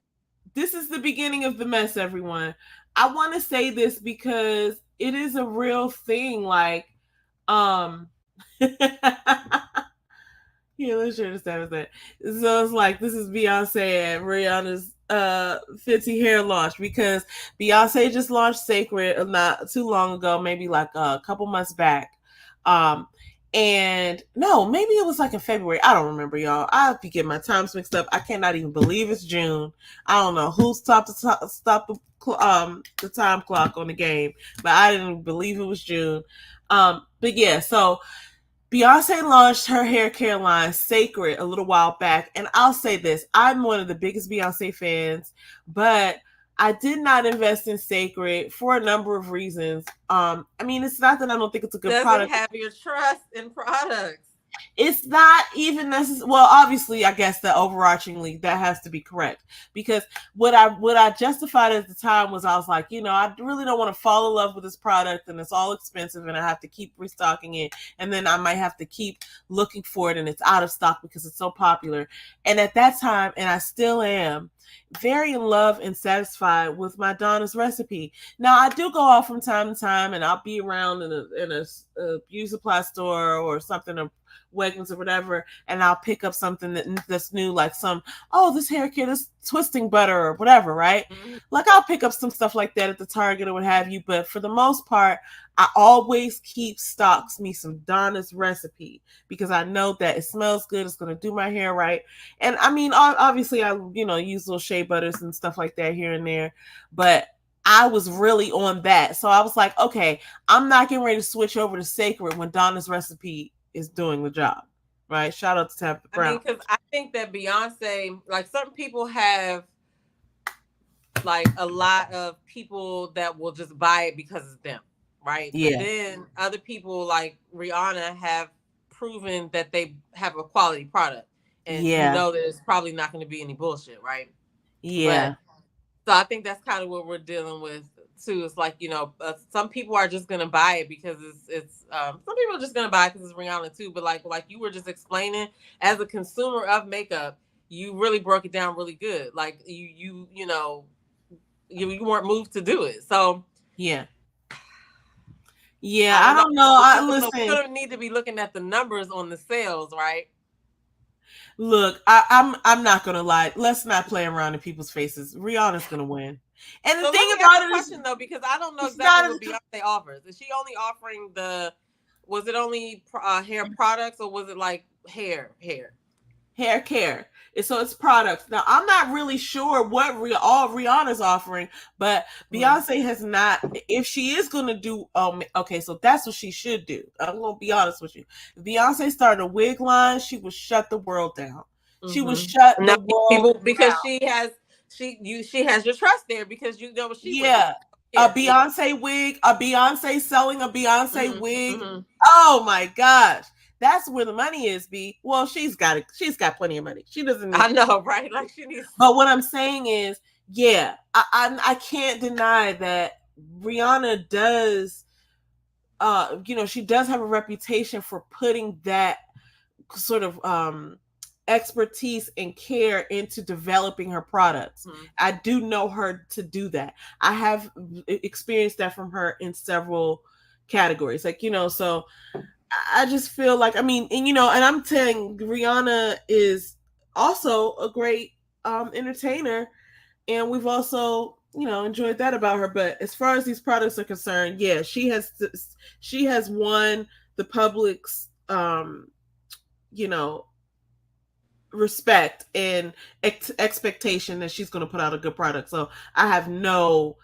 This is the beginning of the mess, everyone. I want to say this because it is a real thing. Like, um, yeah, let's share this time with that. So it's like this is Beyonce and Rihanna's Fenty hair launch because Beyonce just launched Sacred not too long ago, maybe like a couple months back. Um, And no, maybe it was like in February. I don't remember, y'all. I be getting my times mixed up. I cannot even believe it's June. I don't know who stopped the time clock on the game, but I didn't believe it was June. But yeah, so Beyonce launched her hair care line, Sacred, a little while back. And I'll say this, I'm one of the biggest Beyonce fans, but I did not invest in Sacred for a number of reasons. I mean, it's not that I don't think it's a good Doesn't product. have your trust in products. It's not even necessary. Well, obviously, I guess that overarchingly that has to be correct, because what I justified at the time was I was like, I really don't want to fall in love with this product, and it's all expensive, and I have to keep restocking it, and then I might have to keep looking for it, and it's out of stock because it's so popular. And at that time, and I still am, very in love and satisfied with my Donna's recipe. Now I do go off from time to time, and I'll be around in a beauty supply store or something, or Wiggins or whatever, and I'll pick up something that's new, like this hair care, this twisting butter or whatever, right? Mm-hmm. Like I'll pick up some stuff like that at the Target or what have you, but for the most part, I always keep stocks me some Donna's recipe because I know that it smells good, it's going to do my hair right. And I mean, obviously I, use little shea butters and stuff like that here and there, but I was really on that. So I was like, okay, I'm not getting ready to switch over to Sacred when Donna's recipe is doing the job, right? Shout out to Tabitha Brown. I mean, because I think that Beyonce, like certain people have like a lot of people that will just buy it because it's them, right? Yeah. But then other people like Rihanna have proven that they have a quality product, and you know that it's probably not going to be any bullshit, right? Yeah. So I think that's kind of what we're dealing with too. It's like, some people are just gonna buy it because it's some people are just gonna buy it because it's Rihanna too. But like you were just explaining, as a consumer of makeup, you really broke it down really good. Like you weren't moved to do it. So yeah, I don't know. I listen. We don't need to be looking at the numbers on the sales, right? Look, I'm not gonna lie. Let's not play around in people's faces. Rihanna's gonna win. And the thing about it is, though, because I don't know exactly what Beyonce offers. Is she only offering was it only hair products, or was it like hair care? So it's products. Now I'm not really sure what all Rihanna's offering, but Beyonce has not. If she is going to do, okay, so that's what she should do. I'm going to be honest with you. If Beyonce started a wig line, she would shut the world down. She would shut the world because down. She has your trust there because you know what she a Beyonce wig, a Beyonce selling a Beyonce wig. Oh my gosh. That's where the money is, B. Well, she's got it. She's got plenty of money. She doesn't need I know, right? Like she needs. But what I'm saying is, I can't deny that Rihanna does she does have a reputation for putting that sort of expertise and care into developing her products. I do know her to do that. I have experienced that from her in several categories. Like, so I just feel like, I mean, and I'm saying Rihanna is also a great entertainer, and we've also enjoyed that about her. But as far as these products are concerned, she has won the public's respect and expectation that she's going to put out a good product. So I have no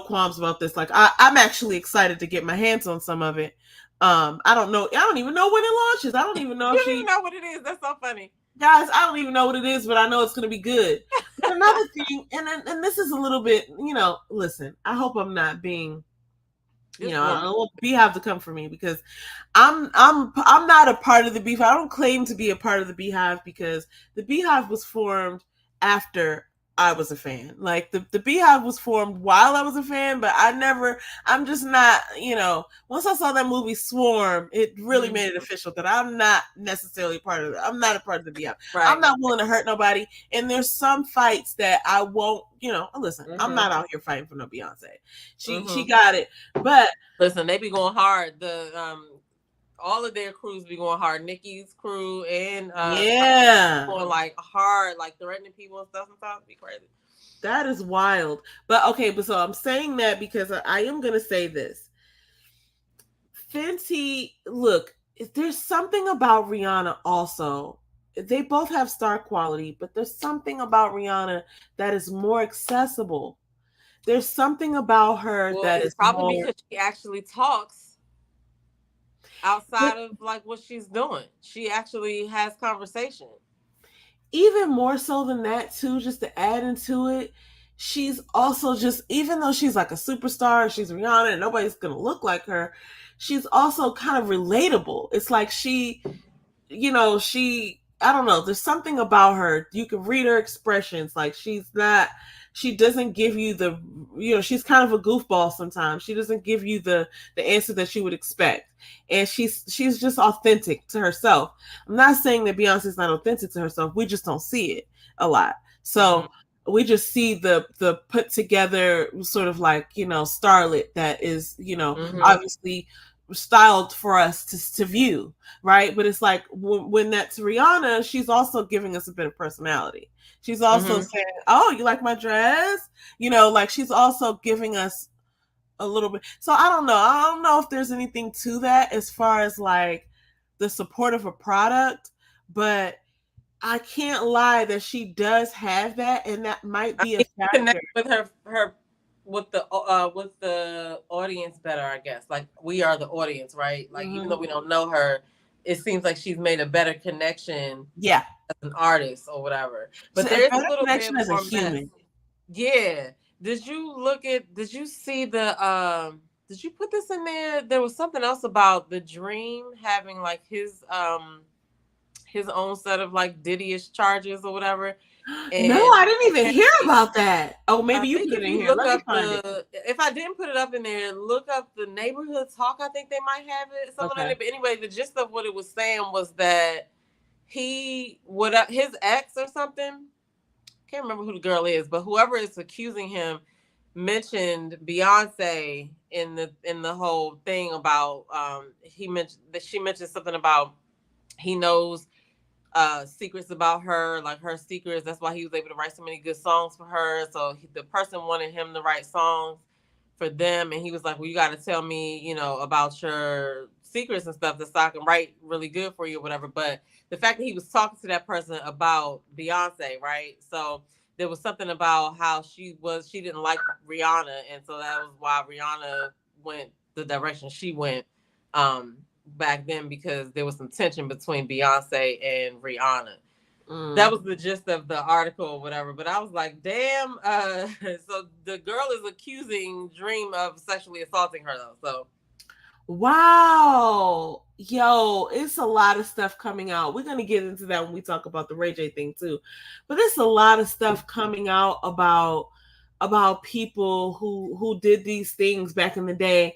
qualms about this. Like I'm actually excited to get my hands on some of it. I don't even know when it launches. I don't even know if you know what it is. That's so funny. Guys, I don't even know what it is, but I know it's going to be good. Another thing, and this is a little bit, listen, I hope I'm not being, I don't want Beehive to come for me, because I'm not a part of the Beehive. I don't claim to be a part of the Beehive, because the Beehive was formed after I was a fan. Like the Beehive was formed while I was a fan, but I'm just not, once I saw that movie Swarm, it really made it official that I'm not necessarily I'm not a part of the Beehive. Right. I'm not willing to hurt nobody. And there's some fights that I won't, listen, I'm not out here fighting for no Beyonce. She got it. But listen, they be going hard. All of their crews be going hard. Nikki's crew and going like hard, like threatening people and stuff. Sometimes be crazy. That is wild. But okay, so I'm saying that because I am gonna say this. Fenty, look, there's something about Rihanna also. They both have star quality, but there's something about Rihanna that is more accessible. There's something about her Well, that it's is probably more. because she actually talks But outside of like what she's doing. She actually has conversation. even more so than that, too, just to add into it, she's also just, even though she's like a superstar, she's Rihanna and nobody's gonna look like her, she's also kind of relatable. It's like she, I don't know, there's something about her. You can read her expressions. Like she doesn't give you she's kind of a goofball sometimes. She doesn't give you the answer that you would expect. And she's just authentic to herself. I'm not saying that Beyonce's not authentic to herself. We just don't see it a lot. Mm-hmm. So we just see the put together sort of like, starlet that is, Mm-hmm. obviously styled for us to view, right? But it's like when that's Rihanna, she's also giving us a bit of personality. She's also Mm-hmm. saying, "Oh, you like my dress?" Like she's also giving us a little bit. So I don't know. I don't know if there's anything to that as far as like the support of a product, but I can't lie that she does have that, and that might I be a mean, she factor. connects with her with the audience better, I guess. Like we are the audience, right? Like even Hmm. though we don't know her, it seems like she's made a better connection Yeah, as an artist or whatever. so But a there is a better little bit connection as a more mess. human. Yeah. Did you see did you put this in there? There was something else about the Dream having like his own set of like Diddy-ish charges or whatever. No, And I didn't even hear apparently about that. Oh, I maybe you think put it if in you here. look Let me up find it. if I didn't put it up in there, look up the neighborhood talk. I think they might have it something like Okay. that. But anyway, the gist of what it was saying was that his ex or something, can't remember who the girl is, but whoever is accusing him mentioned Beyonce in the whole thing about he mentioned that she mentioned something about he knows secrets about her, like her secrets. That's why he was able to write so many good songs for her. So the person wanted him to write songs for them, and he was like, "Well, you got to tell me, about your secrets and stuff, so I can write really good for you, or whatever." But the fact that he was talking to that person about Beyonce, right? So there was something about how she didn't like Rihanna, and so that was why Rihanna went the direction she went. Back then because there was some tension between Beyonce and Rihanna. That Mm. was the gist of the article or whatever. But I was like, damn. So the girl is accusing Dream of sexually assaulting her though. So Wow. Yo, it's a lot of stuff coming out. We're going to get into that when we talk about the Ray J thing too. But there's a lot of stuff coming out about people who did these things back in the day.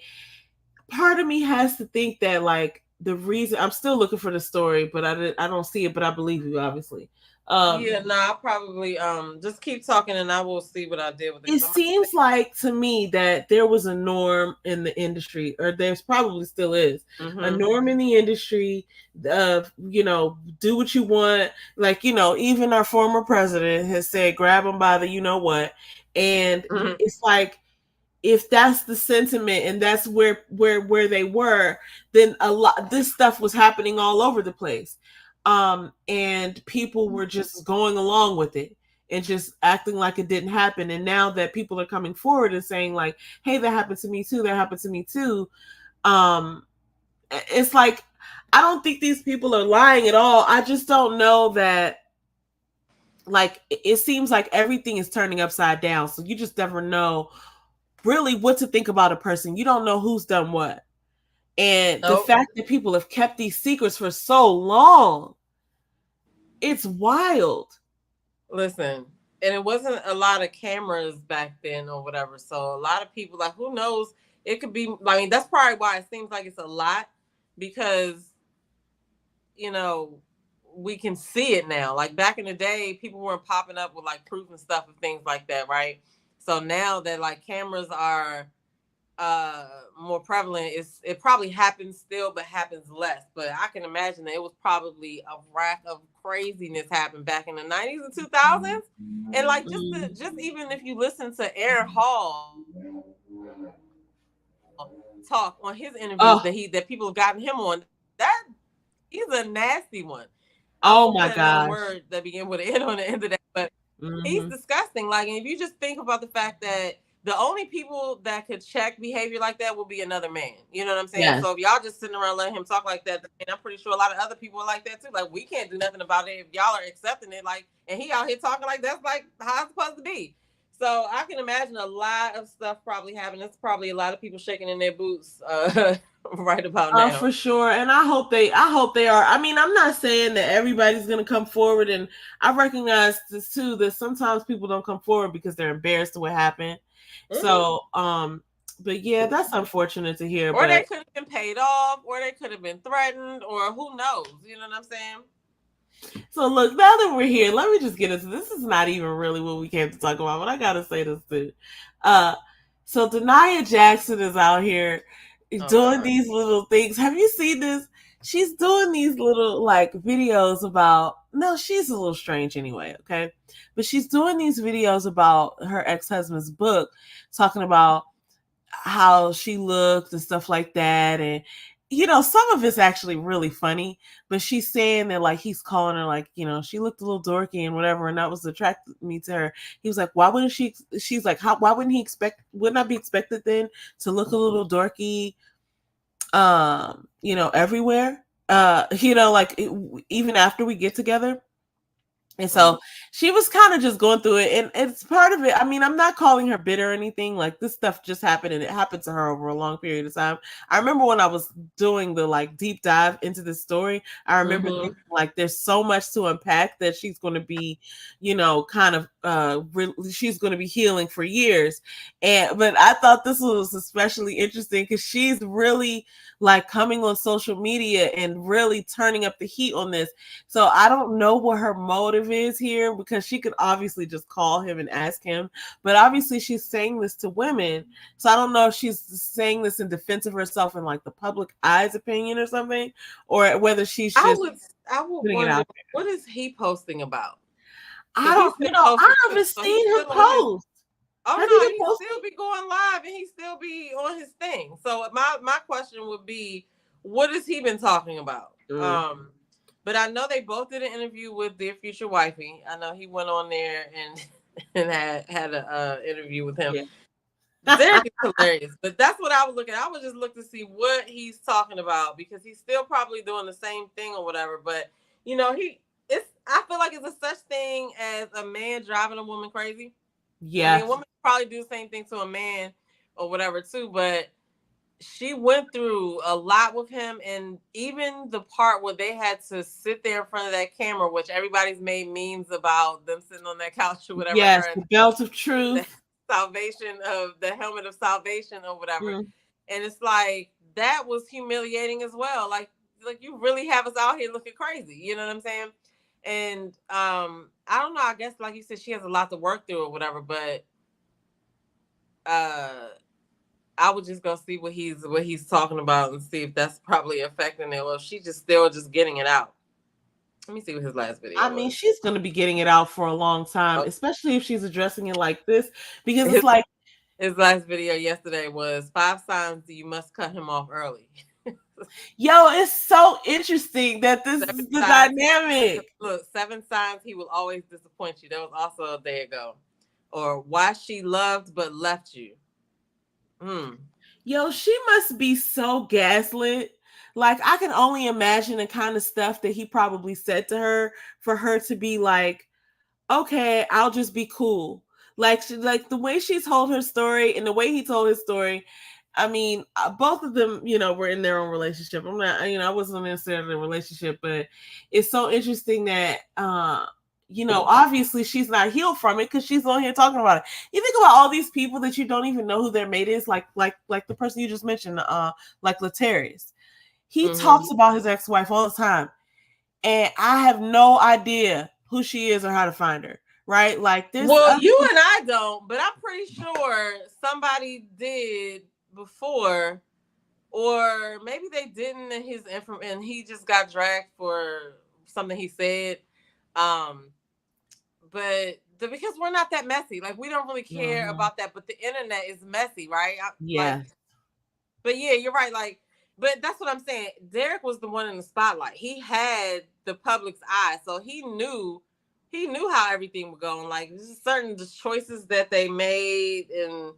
Part of me has to think that like the reason I'm still looking for the story, but I don't see it, but I believe you obviously. Um yeah, nah, I probably just keep talking and I will see what I did with it. it 'Cause seems like to me that there was a norm in the industry, or there's probably still is a mm-hmm. norm in the industry of, do what you want. Like, even our former president has said, grab them by the, what. And Mm-hmm. it's like, if that's the sentiment and that's where they were, then a lot this stuff was happening all over the place, and people were just going along with it and just acting like it didn't happen. And now that people are coming forward and saying like, hey, that happened to me too, that happened to me too, um it's like, I don't think these people are lying at all. I just don't know that, like, it seems like everything is turning upside down, so you just never know really what to think about a person. You don't know who's done what. And the Nope. fact that people have kept these secrets for so long, it's wild. Listen, and it wasn't a lot of cameras back then or whatever. So a lot of people, like, who knows? It could be. I mean, that's probably why it seems like it's a lot because you know we can see it now. Like back in the day, people weren't popping up with like proof and stuff and things like that, right? So now that like cameras are more prevalent, it probably happens still but happens less. But I can imagine that it was probably a rack of craziness happened back in the 90s and 2000s. And like just even if you listen to Aaron Hall talk on his interviews Oh, that people have gotten him on, that he's a nasty one. I Oh won't my put another gosh. word that begin with an N on the end of that, but he's disgusting. Like, and if you just think about the fact that the only people that could check behavior like that will be another man. You know what I'm saying? Yes. So if y'all just sitting around letting him talk like that, and I'm pretty sure a lot of other people are like that too. Like, we can't do nothing about it if y'all are accepting it. Like, and he out here talking like that's like how it's supposed to be. So I can imagine a lot of stuff probably happening. There's probably a lot of people shaking in their boots right about now. For sure. And I hope they are. I mean, I'm not saying that everybody's gonna come forward, and I recognize this too, that sometimes people don't come forward because they're embarrassed of what happened. Mm-hmm. So but yeah, that's unfortunate to hear. Or they could have been paid off, or they could have been threatened, or who knows? You know what I'm saying? So look, now that we're here, let me just get into this. Is not even really what we came to talk about, but I gotta say this too. So Donni Jackson is out here doing these little things. Have you seen this? She's doing these little like videos about, no, she's a little strange anyway, okay? But she's doing these videos about her ex-husband's book, talking about how she looked and stuff like that. And you know, some of it's actually really funny, but she's saying that like he's calling her like, you know, she looked a little dorky and whatever, and that was attracted me to her. He was like, why wouldn't she? She's like, why wouldn't he expect? Wouldn't I be expected then to look a little dorky? You know, everywhere. You know, like even after we get together. And so she was kind of just going through it, and it's part of it. I mean, I'm not calling her bitter or anything. Like, this stuff just happened, and it happened to her over a long period of time. I remember when I was doing the like deep dive into this story, I remember thinking, like, there's so much to unpack that she's going to be, you know, kind of she's going to be healing for years. But I thought this was especially interesting because she's really like coming on social media and really turning up the heat on this. So I don't know what her motive is here, because she could obviously just call him and ask him, but obviously she's saying this to women. So I don't know if she's saying this in defense of herself in like the public eye's opinion or something, or whether she's just I would wonder, what is he posting about? I haven't seen him post. Oh no, he still be going live and he still be on his thing. So my question would be, what has he been talking about? But I know they both did an interview with their future wifey. I know he went on there and had an interview with him. Yeah. They're hilarious. But that's what I was looking at. I would just look to see what he's talking about, because he's still probably doing the same thing or whatever. But you know, I feel like it's a such thing as a man driving a woman crazy. Yeah. I mean, a woman probably do the same thing to a man or whatever too, but she went through a lot with him. And even the part where they had to sit there in front of that camera, which everybody's made memes about them sitting on that couch or whatever. Yes, the belt of truth. The helmet of salvation or whatever. And it's like, that was humiliating as well. Like you really have us out here looking crazy. You know what I'm saying? And I don't know, I guess like you said, she has a lot to work through or whatever, but I would just go see what he's talking about and see if that's probably affecting it, or if she's still getting it out. Let me see what his last video was. I mean, she's going to be getting it out for a long time, especially if she's addressing it like this, because it's like his last video yesterday was 5 signs that you must cut him off early. Yo, it's so interesting that this is the dynamic. Look, 7 signs he will always disappoint you. That was also a day ago. Or why she loved but left you. Yo, she must be so gaslit. Like, I can only imagine the kind of stuff that he probably said to her for her to be like, okay, I'll just be cool. Like the way she told her story and the way he told his story. I mean, both of them, you know, were in their own relationship. I'm not, you know, I wasn't necessarily in a relationship, but it's so interesting that, you know, obviously she's not healed from it because she's on here talking about it. You think about all these people that you don't even know who their mate is, like the person you just mentioned, like Latarius. He talks about his ex-wife all the time, and I have no idea who she is or how to find her. Right? Like this. Well, you and I don't, but I'm pretty sure somebody did before, or maybe they didn't. And he just got dragged for something he said. But because we're not that messy, like we don't really care about that. But the internet is messy, right? Yeah. But yeah, you're right. Like But that's what I'm saying. Derek was the one in the spotlight. He had the public's eye, so he knew how everything was going. Like certain choices that they made, and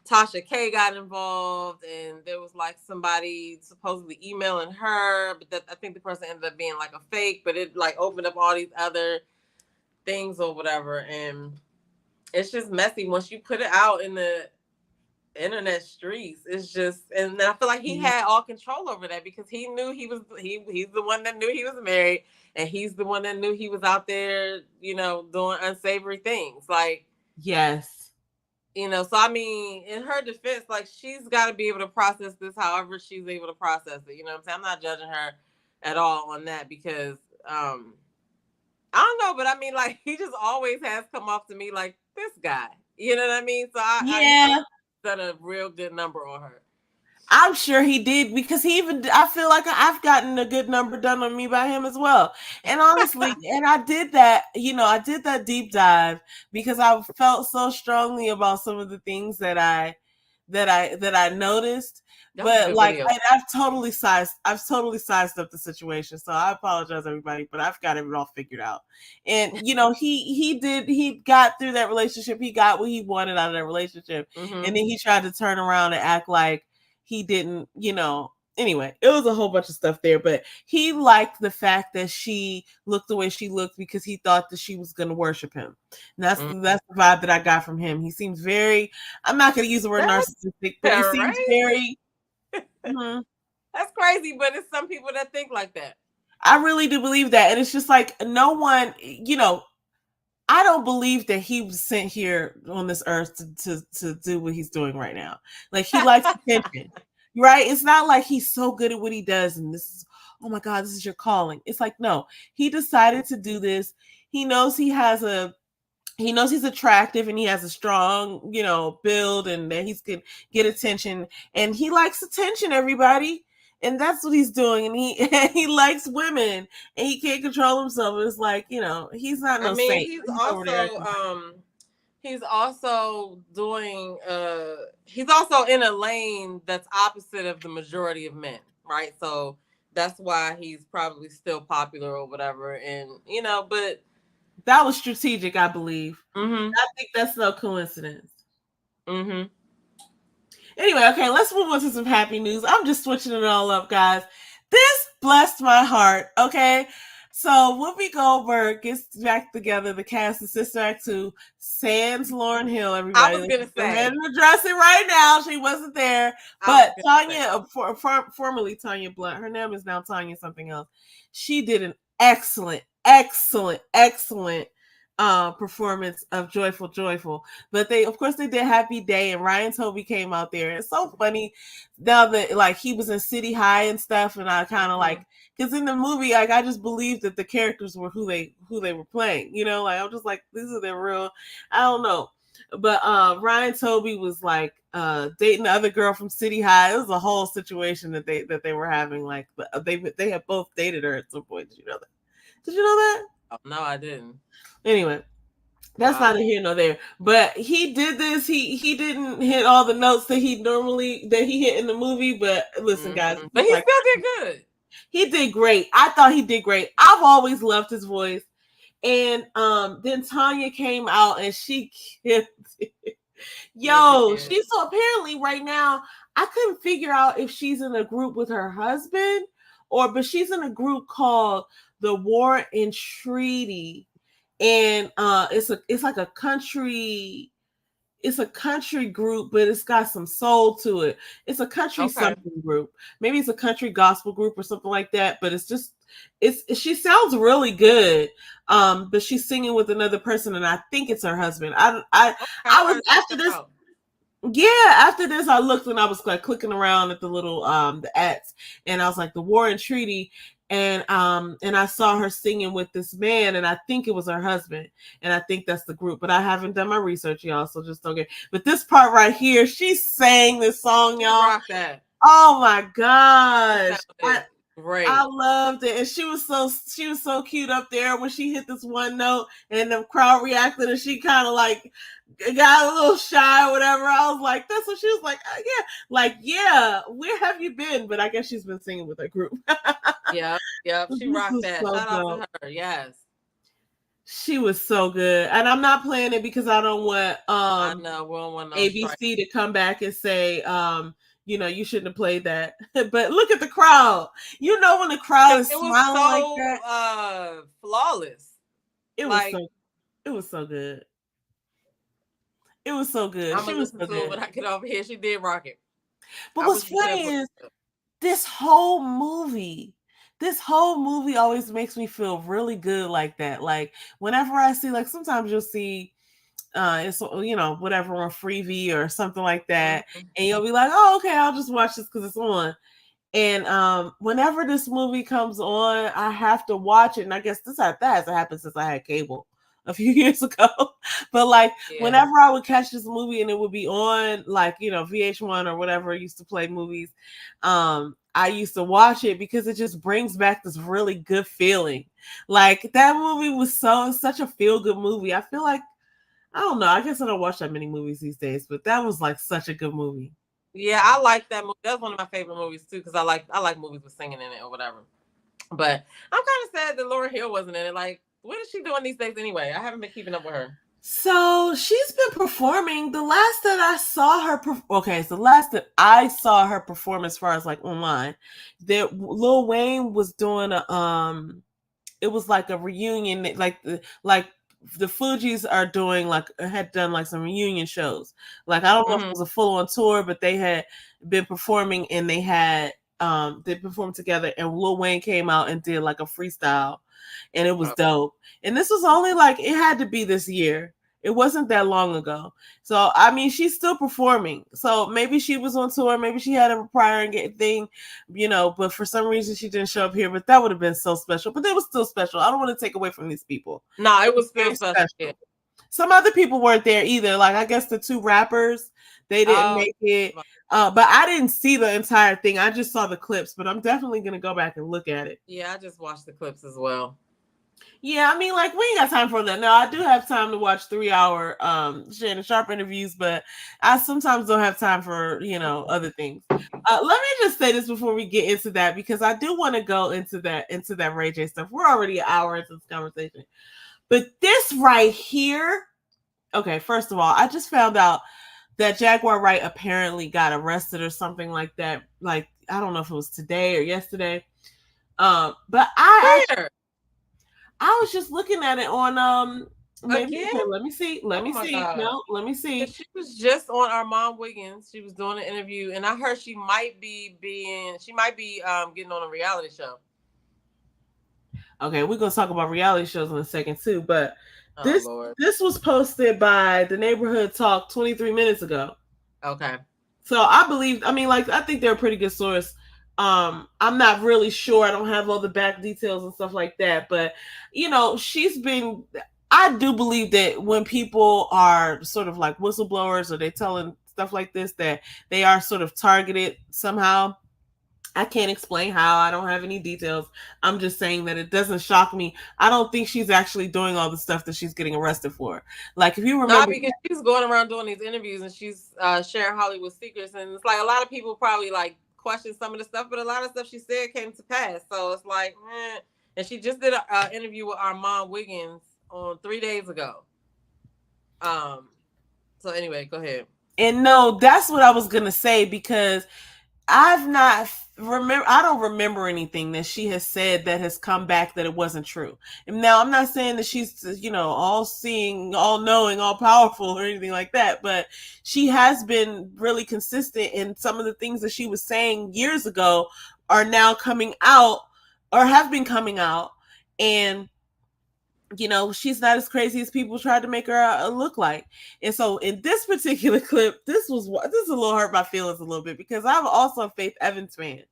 Tasha K got involved, and there was like somebody supposedly emailing her, but I think the person ended up being like a fake, but it like opened up all these other things or whatever, and it's just messy once you put it out in the internet streets. It's just, and I feel like he had all control over that because he knew he's the one that knew he was married, and he's the one that knew he was out there, doing unsavory things. Like, yes. So I mean, in her defense, like she's got to be able to process this however she's able to process it. You know what I'm saying? I'm not judging her at all on that because I don't know, but I mean, like he just always has come off to me like this guy. You know what I mean? So I done a real good number on her. I'm sure he did because I feel like I've gotten a good number done on me by him as well. And honestly, and I did that, I did that deep dive because I felt so strongly about some of the things that I noticed. But like I've totally sized up the situation. So I apologize everybody, but I've got it all figured out. And he got through that relationship. He got what he wanted out of that relationship. Mm-hmm. And then he tried to turn around and act like he didn't, anyway, it was a whole bunch of stuff there, but he liked the fact that she looked the way she looked because he thought that she was going to worship him. And that's the vibe that I got from him. He seems very, I'm not going to use the word narcissistic, but he seems very. That's crazy, but it's some people that think like that. I really do believe that. And it's just like no one, I don't believe that he was sent here on this earth to do what he's doing right now. Like he likes attention, right? It's not like he's so good at what he does and this is, oh my God, this is your calling. It's like, no, he decided to do this. He knows he's attractive and he has a strong, build and that he's going to get attention and he likes attention, everybody. And that's what he's doing. And he likes women and he can't control himself. It's like, he's not no saint. He's also doing, he's also in a lane that's opposite of the majority of men, right? So that's why he's probably still popular or whatever. And, but. That was strategic, I believe. Mm-hmm. I think that's no coincidence. Mm-hmm. Anyway, okay, let's move on to some happy news. I'm just switching it all up, guys. This blessed my heart, okay? So Whoopi Goldberg gets back together, the cast of Sister Act 2, sans Lauryn Hill, everybody. I was going to say. I'm going to address it right now. She wasn't there. But Tanya, formerly Tanya Blunt, her name is now Tanya something else. She did an excellent performance of Joyful. But they did Happy Day and Ryan Toby came out there. It's so funny now that like he was in City High and stuff, and I kind of like because in the movie like I just believed that the characters were who they were playing, like I'm just like these are their real, I don't know. But Ryan Toby was like dating the other girl from City High. It was a whole situation that they were having. Like they had both dated her at some point. Did you know that? Oh, no, I didn't. Anyway, that's neither here nor there. But he did this. He didn't hit all the notes that he hit in the movie. But listen, guys, but he still did good. He did great. I thought he did great. I've always loved his voice. And then Tanya came out and she killed it. She's so apparently right now. I couldn't figure out if she's in a group with her husband but she's in a group called the War and Treaty, and it's like a country group, but it's got some soul to it. It's a country something group. Maybe it's a country gospel group or something like that. But she sounds really good. But she's singing with another person, and I think it's her husband. I was after this. Yeah, after this, I looked and I was like clicking around at the little the ads, and I was like the War and Treaty. And I saw her singing with this man, and I think it was her husband, and I think that's the group. But I haven't done my research, y'all, so just don't get. But this part right here, she sang this song, y'all. Rock that. Oh my gosh! Right. I loved it, and she was so cute up there when she hit this one note, and the crowd reacted, and she kind of like got a little shy or whatever. I was like, that's what she was like. Yeah, like yeah, where have you been? But I guess she's been singing with her group. Yep. Yep. This She rocked was that. so Shout out to dope. her. Yes. She was so good, and I'm not playing it because I don't want I know. We don't want no strike. ABC to come back and say you shouldn't have played that. But look at the crowd. You know when the crowd is It was smiling like so that, flawless. it was Like, so it was so good. It was so good. I'm She gonna was listen so to it good. when I get over here. She did rock it. But I what's wish we could have funny put is it. this whole movie always makes me feel really good like that. Like whenever I see, like sometimes you'll see it's whatever on Freevee or something like that, Mm-hmm. and you'll be like, oh, okay, I'll just watch this because it's on. And whenever this movie comes on, I have to watch it. And I guess that hasn't happened since I had cable a few years ago. But like Yeah. whenever I would catch this movie and it would be on, like, VH1 or whatever used to play movies, I used to watch it because it just brings back this really good feeling. Like that movie was such a feel good movie. I feel like, I don't know, I guess I don't watch that many movies these days, but that was like such a good movie. Yeah, I like that movie. That's one of my favorite movies too, because I like movies with singing in it or whatever. But I'm kind of sad that Lauryn Hill wasn't in it. Like, what is she doing these days anyway? I haven't been keeping up with her. So she's been performing. The last that I saw her, the last that I saw her perform as far as like online, that Lil Wayne was doing it was like a reunion, like the Fugees are doing, like had done like some reunion shows. Like I don't know if it was a full on tour, but they had been performing and they performed together, and Lil Wayne came out and did like a freestyle, and it was dope. And this was only like, it had to be this year. It wasn't that long ago. So I mean, she's still performing. So maybe she was on tour, maybe she had a prior thing, but for some reason she didn't show up here. But that would have been so special. But it was still special. I don't want to take away from these people. No, it was still special. Yeah. Some other people weren't there either. Like I guess the two rappers, they didn't make it. But I didn't see the entire thing. I just saw the clips. But I'm definitely gonna go back and look at it. Yeah, I just watched the clips as well. Yeah, I mean, like, we ain't got time for that. Now, I do have time to watch 3-hour Shannon Sharp interviews, but I sometimes don't have time for, other things. Let me just say this before we get into that, because I do want to go into that Ray J stuff. We're already an hour into this conversation. But this right here, okay, first of all, I just found out that Jaguar Wright apparently got arrested or something like that. Like, I don't know if it was today or yesterday. But I was just looking at it on maybe. Okay, let me see. Let me see. God. No, let me see. She was just on Armand Wiggins. She was doing an interview, and I heard she might be getting on a reality show. Okay, we're gonna talk about reality shows in a second too, but this was posted by the Neighborhood Talk 23 minutes ago. Okay. So I think they're a pretty good source. I'm not really sure. I don't have all the back details and stuff like that, but I do believe that when people are sort of like whistleblowers or they telling stuff like this, that they are sort of targeted somehow. I can't explain how. I don't have any details. I'm just saying that it doesn't shock me. I don't think she's actually doing all the stuff that she's getting arrested for. Like, if you remember, not because she's going around doing these interviews and she's sharing Hollywood secrets, and it's like a lot of people probably like question some of the stuff, but a lot of stuff she said came to pass. So it's like, and she just did an interview with Armand Wiggins on 3 days ago. So anyway, go ahead. And no, that's what I was gonna say, because I don't remember anything that she has said that has come back that it wasn't true. And now, I'm not saying that she's, all seeing, all knowing, all powerful or anything like that, but she has been really consistent, and some of the things that she was saying years ago are now coming out or have been coming out. And she's not as crazy as people tried to make her look like. And so in this particular clip, this is a little hurt my feelings a little bit, because I'm also a Faith Evans fan.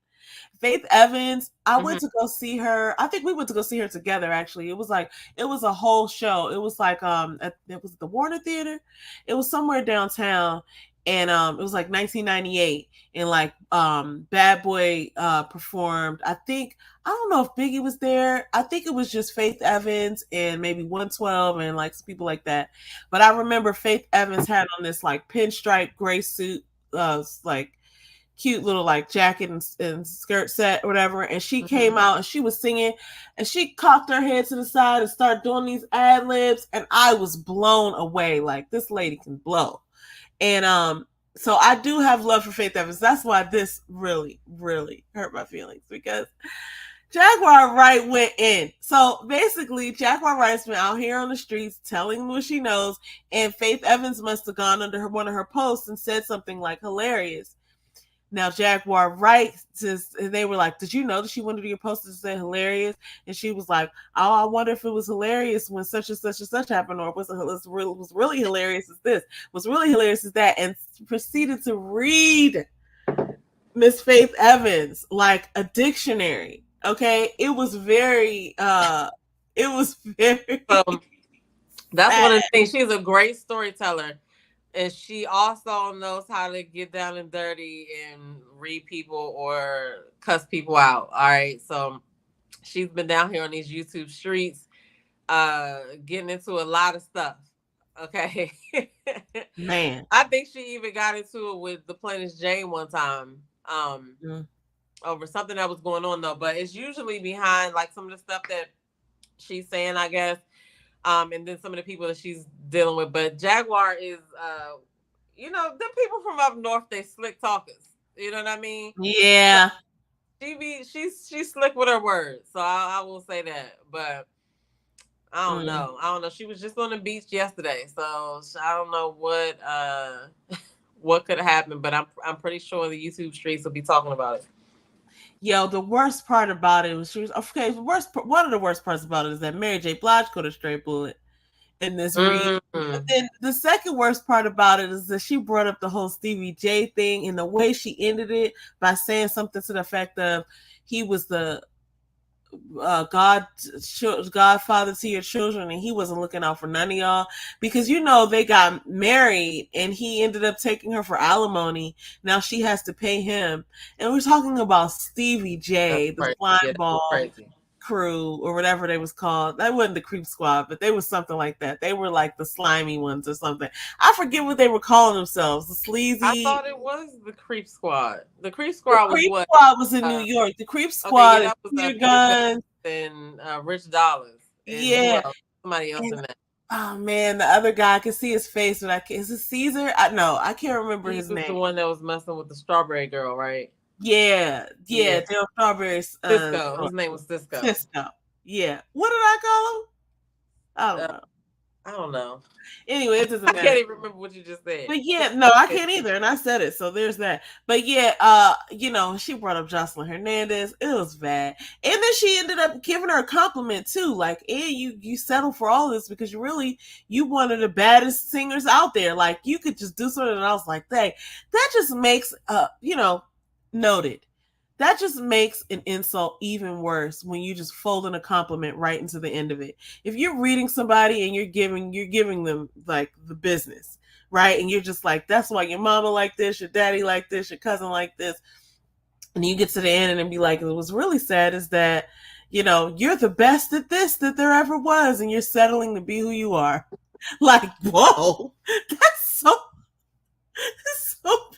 Faith Evans, I went to go see her. I think we went to go see her together, actually. It was a whole show. It was like it was the Warner Theater. It was somewhere downtown. and it was like 1998, and like Bad Boy performed. I don't know if Biggie was there. I think it was just Faith Evans and maybe 112 and like some people like that. But I remember Faith Evans had on this like pinstripe gray suit, like cute little like jacket and skirt set or whatever, and she came out and she was singing, and she cocked her head to the side and started doing these ad libs, and I was blown away. Like, this lady can blow. And so I do have love for Faith Evans. That's why this really, really hurt my feelings, because Jaguar Wright went in. So basically, Jaguar Wright's been out here on the streets telling what she knows, and Faith Evans must have gone under one of her posts and said something like hilarious. Now, Jaguar Wright, they were like, did you know that she wanted your post to say hilarious? And she was like, oh, I wonder if it was hilarious when such and such and such happened, or was really hilarious as this, was really hilarious as that, and proceeded to read Miss Faith Evans like a dictionary. Okay, it was very that's one of the things. She's a great storyteller, and she also knows how to get down and dirty and read people or cuss people out. All right, so she's been down here on these YouTube streets, getting into a lot of stuff. Okay, man. I think she even got into it with the Planet Jane one time. Over something that was going on though, but it's usually behind like some of the stuff that she's saying, I guess, and then some of the people that she's dealing with. But Jaguar is, the people from up north, they slick talkers. You know what I mean? Yeah. So she's slick with her words, so I will say that. But I don't know. She was just on the beach yesterday, so I don't know what could have happened. But I'm pretty sure the YouTube streets will be talking about it. Yo, the worst part about it was one of the worst parts about it is that Mary J. Blige got a straight bullet in this read. But then the second worst part about it is that she brought up the whole Stevie J thing, and the way she ended it by saying something to the effect of he was the godfather to your children, and he wasn't looking out for none of y'all, because they got married and he ended up taking her for alimony. Now she has to pay him, and we're talking about Stevie J, the Flying Ball crew or whatever they was called. That wasn't the Creep Squad, but they was something like that. They were like the slimy ones or something. I forget what they were calling themselves. The sleazy. I thought it was the Creep Squad. The Creep Squad was in New York. The Creep Squad is Peter Guns and Rich Dollars. And somebody else in that. Oh man, the other guy, I can see his face, but is it Caesar? I can't remember his name. The one that was messing with the strawberry girl, right? Yeah. Dale Strawberry's Cisco. His name was Cisco. Yeah. What did I call him? I don't know. Anyway, it doesn't matter. I can't even remember what you just said. But yeah, no, I can't either, and I said it, so there's that. But yeah, she brought up Jocelyn Hernandez. It was bad, and then she ended up giving her a compliment too. Like, you settled for all this because you one of the baddest singers out there. Like, you could just do something. And I was like, that just makes noted. That just makes an insult even worse when you just fold in a compliment right into the end of it. If you're reading somebody and you're giving them like the business, right? And you're just like, that's why your mama like this, your daddy like this, your cousin like this. And you get to the end and be like, it was really sad is that, you're the best at this that there ever was, and you're settling to be who you are. Like, whoa, that's so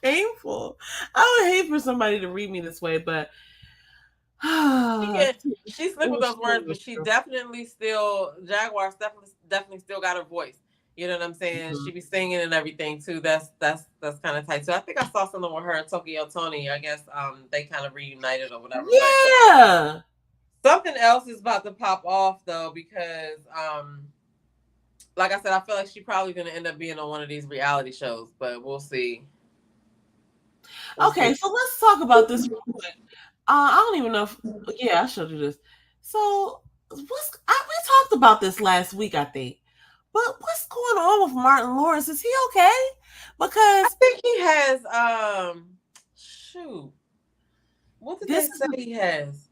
painful. I would hate for somebody to read me this way, but she slipped with those words, but she definitely still Jaguar's definitely still got her voice. You know what I'm saying? Mm-hmm. She be singing and everything too. That's kind of tight. So I think I saw something with her and Tokyo Tony. I guess they kind of reunited or whatever. Yeah. But something else is about to pop off though, because like I said, I feel like she's probably going to end up being on one of these reality shows, but we'll see. Okay, so let's talk about this real quick. I don't even know I should do this. So, we talked about this last week, I think. But what's going on with Martin Lawrence? Is he okay? Because I think he has, what did they say he has?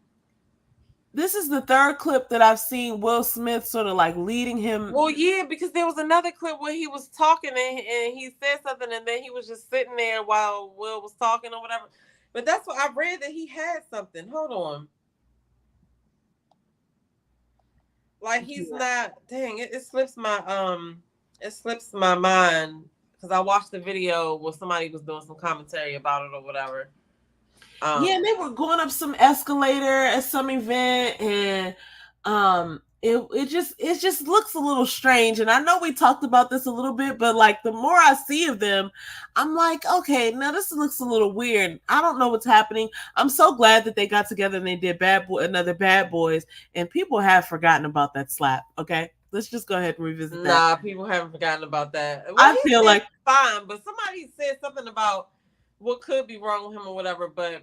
this is the third clip that I've seen Will Smith sort of like leading him. Well, yeah, because there was another clip where he was talking and he said something and then he was just sitting there while Will was talking or whatever. But that's what I read, that he had something. Hold on. Like he's not, dang, it slips my mind because I watched the video where somebody was doing some commentary about it or whatever. Yeah, they were going up some escalator at some event, and it just looks a little strange. And I know we talked about this a little bit, but like the more I see of them, I'm like, okay, now this looks a little weird. I don't know what's happening. I'm so glad that they got together and they did another Bad Boys, and people have forgotten about that slap. Okay, let's just go ahead and revisit that. Nah, people haven't forgotten about that. Well, I feel like fine, but somebody said something about what could be wrong with him or whatever, but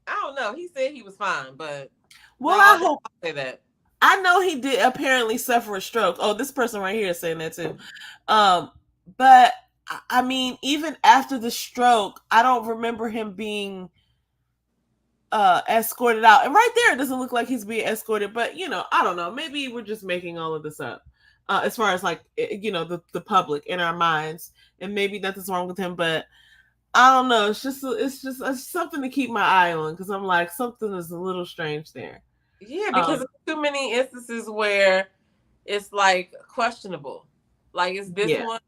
I don't know. He said he was fine, but well, I hope I'll say that. I know he did apparently suffer a stroke. Oh, this person right here is saying that too. But I mean, even after the stroke, I don't remember him being escorted out. And right there, it doesn't look like he's being escorted. But you know, I don't know. Maybe we're just making all of this up. As far as like the public in our minds, and maybe nothing's wrong with him, but I don't know. It's just something to keep my eye on, because I'm like, something is a little strange there. Yeah, because there's too many instances where it's like questionable. Like it's this one,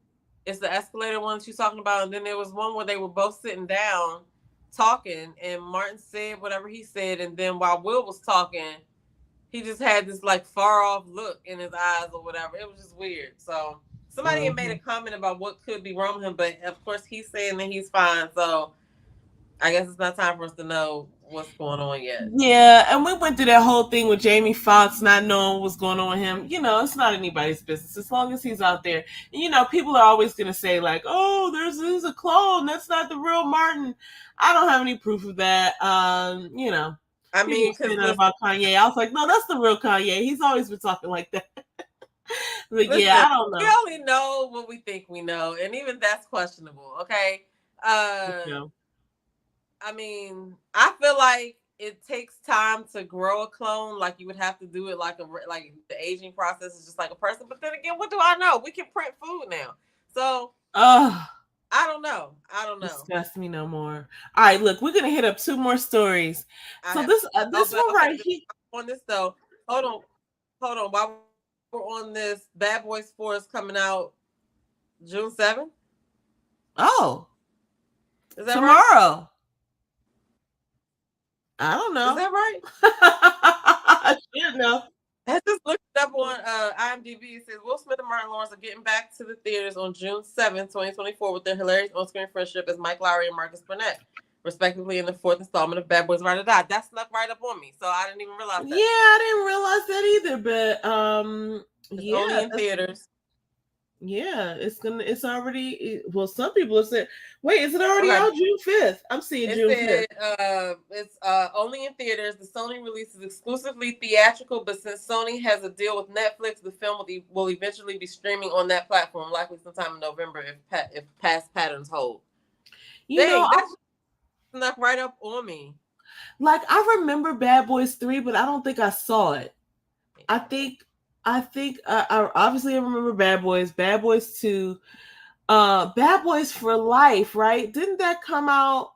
it's the escalator one that you're talking about, and then there was one where they were both sitting down talking, and Martin said whatever he said, and then while Will was talking, he just had this like far off look in his eyes or whatever. It was just weird. So somebody had made a comment about what could be wrong with him, but of course he's saying that he's fine. So I guess it's not time for us to know what's going on yet. Yeah, and we went through that whole thing with Jamie Foxx not knowing what's going on with him. You know, it's not anybody's business as long as he's out there. And, you know, people are always going to say like, oh, there's a clone. That's not the real Martin. I don't have any proof of that. You know. I mean, because about Kanye, I was like, no, that's the real Kanye. He's always been talking like that. But listen, yeah, I don't know. We only know what we think we know, and even that's questionable. Okay. I mean, I feel like it takes time to grow a clone. Like you would have to do it like the aging process is just like a person. But then again, what do I know? We can print food now, so I don't know. Discuss me no more. All right, look, we're gonna hit up 2 more stories. So this one right here. On this though, hold on. While we're on this, Bad Boys 4 is coming out June 7th. Oh, is that tomorrow? Right? I don't know. Is that right? I should know. I just looked up on IMDb. It says Will Smith and Martin Lawrence are getting back to the theaters on June 7th, 2024 with their hilarious on-screen friendship as Mike Lowrey and Marcus Burnett, respectively, in the 4th installment of Bad Boys Ride or Die. That snuck right up on me, so I didn't even realize that. Yeah, I didn't realize that either, but it's only in theaters. Yeah, it's already. Well, some people have said, "Wait, is it already out June 5th?" I'm seeing June 5th. It's only in theaters. The Sony release is exclusively theatrical, but since Sony has a deal with Netflix, the film will eventually be streaming on that platform, likely sometime in November if past patterns hold. That's snuck right up on me. Like I remember Bad Boys 3, but I don't think I saw it. I think I obviously remember Bad Boys 2, Bad Boys for Life, right? Didn't that come out?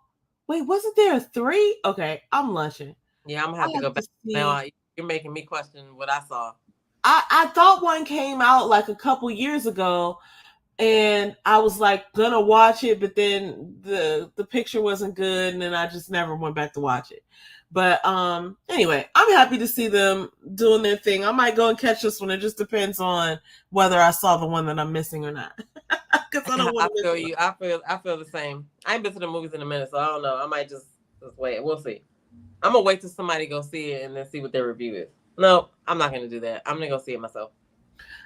Wait, wasn't there a 3? Okay, I'm lunching. Yeah, I'm gonna have to go back now. You're making me question what I saw. I thought one came out like a couple years ago, and I was like gonna watch it, but then the picture wasn't good, and then I just never went back to watch it. But anyway, I'm happy to see them doing their thing. I might go and catch this one. It just depends on whether I saw the one that I'm missing or not. Because I don't want to feel you. I feel the same. I ain't been to the movies in a minute, so I don't know. I might just wait. We'll see. I'm gonna wait till somebody go see it and then see what their review is. No, I'm not gonna do that. I'm gonna go see it myself.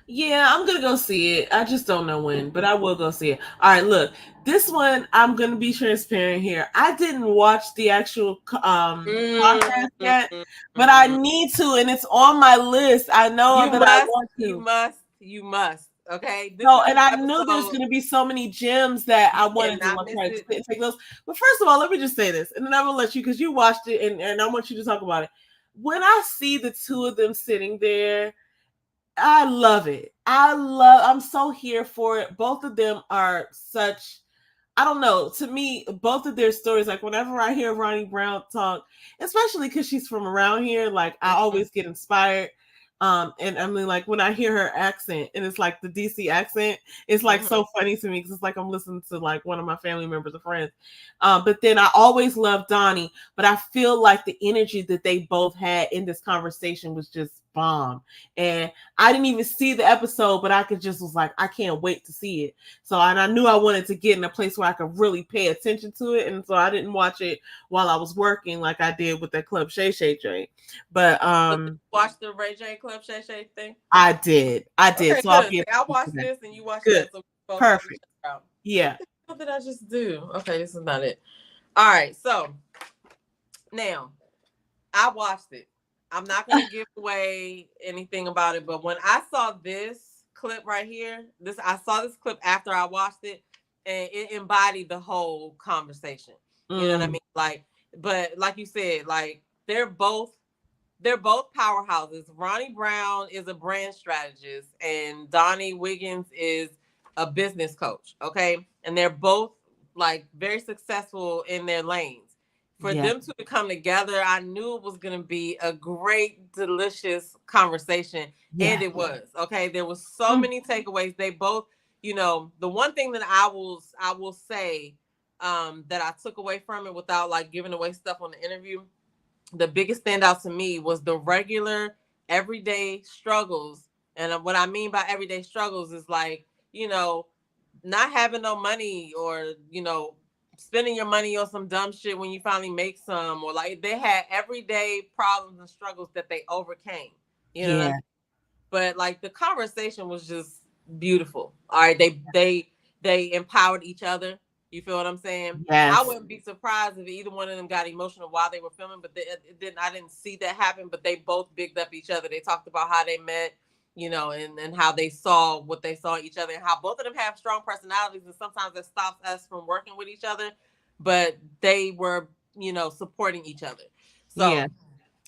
Yeah, I'm going to go see it. I just don't know when, but I will go see it. All right, look, this one, I'm going to be transparent here. I didn't watch the actual podcast yet, but I need to, and it's on my list. I know I want to. You must. Okay. And I knew there's going to be so many gems that I wanted to take those. But first of all, let me just say this, and then I'm going to let you, because you watched it, and I want you to talk about it. when I see the two of them sitting there, I love it. I'm so here for it. Both of them are such, I don't know. To me, both of their stories, like whenever I hear Ronnie Brown talk, especially because she's from around here, like I always get inspired. And I mean, like when I hear her accent, and it's like the DC accent, it's like so funny to me because it's like I'm listening to like one of my family members or friends. But then I always love Donni, but I feel like the energy that they both had in this conversation was just bomb. And I didn't even see the episode, but I could just was like, I can't wait to see it. So, and I knew I wanted to get in a place where I could really pay attention to it. And so I didn't watch it while I was working like I did with that Club Shay Shay joint. But watch the Ray J Club Shay Shay thing. I did. Okay, So good. See, I watched this and you watched that. So we both perfect. Yeah. What did I just do? Okay, this is not it. All right, so now I watched it. I'm not going to give away anything about it, but when I saw this clip right here, I saw this clip after I watched it, and it embodied the whole conversation. You know what I mean? Like, but like you said, like they're both powerhouses. Ronnie Brown is a brand strategist, and Donni Wiggins is a business coach. Okay, and they're both like very successful in their lanes. For them two to come together, I knew it was going to be a great, delicious conversation. And it was. Okay. There was so many takeaways. They both, you know, the one thing that I will say that I took away from it without like giving away stuff on the interview, the biggest standout to me was the regular, everyday struggles. And what I mean by everyday struggles is like, you know, not having no money or, you know, spending your money on some dumb shit when you finally make some, or like they had everyday problems and struggles that they overcame. You know what I mean? But like the conversation was just beautiful. All right, they empowered each other. You feel what I'm saying? Yes. I wouldn't be surprised if either one of them got emotional while they were filming, but I didn't see that happen. But they both bigged up each other. They talked about how they met, you know, and how they saw what they saw each other, and how both of them have strong personalities, and sometimes that stops us from working with each other, but they were, you know, supporting each other. So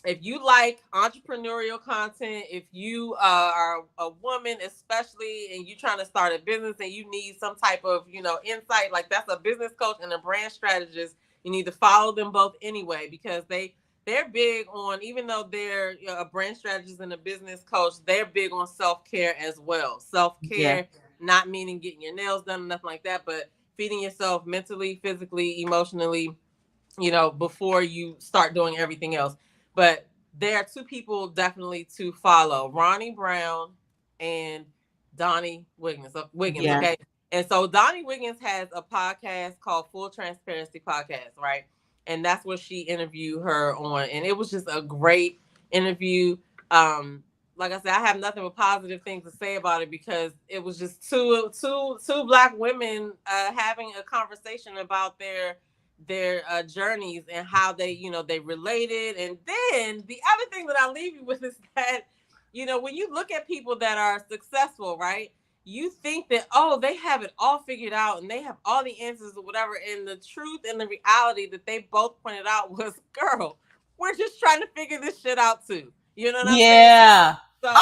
if you like entrepreneurial content, if you are a woman especially, and you're trying to start a business and you need some type of, you know, insight, like that's a business coach and a brand strategist, you need to follow them both anyway, because they're big on, even though they're, you know, a brand strategist and a business coach, they're big on self-care as well. Self-care, not meaning getting your nails done or nothing like that, but feeding yourself mentally, physically, emotionally, you know, before you start doing everything else. But there are two people definitely to follow: Ronnie Brown and Donni Wiggins. Okay. And so Donni Wiggins has a podcast called Full Transparency Podcast, right? And that's what she interviewed her on. And it was just a great interview. Like I said, I have nothing but positive things to say about it, because it was just two Black women having a conversation about their journeys and how they, you know, they related. And then the other thing that I leave you with is that, you know, when you look at people that are successful, right, you think that, oh, they have it all figured out and they have all the answers or whatever. And the truth and the reality that they both pointed out was, girl, we're just trying to figure this shit out too. You know what I'm saying? So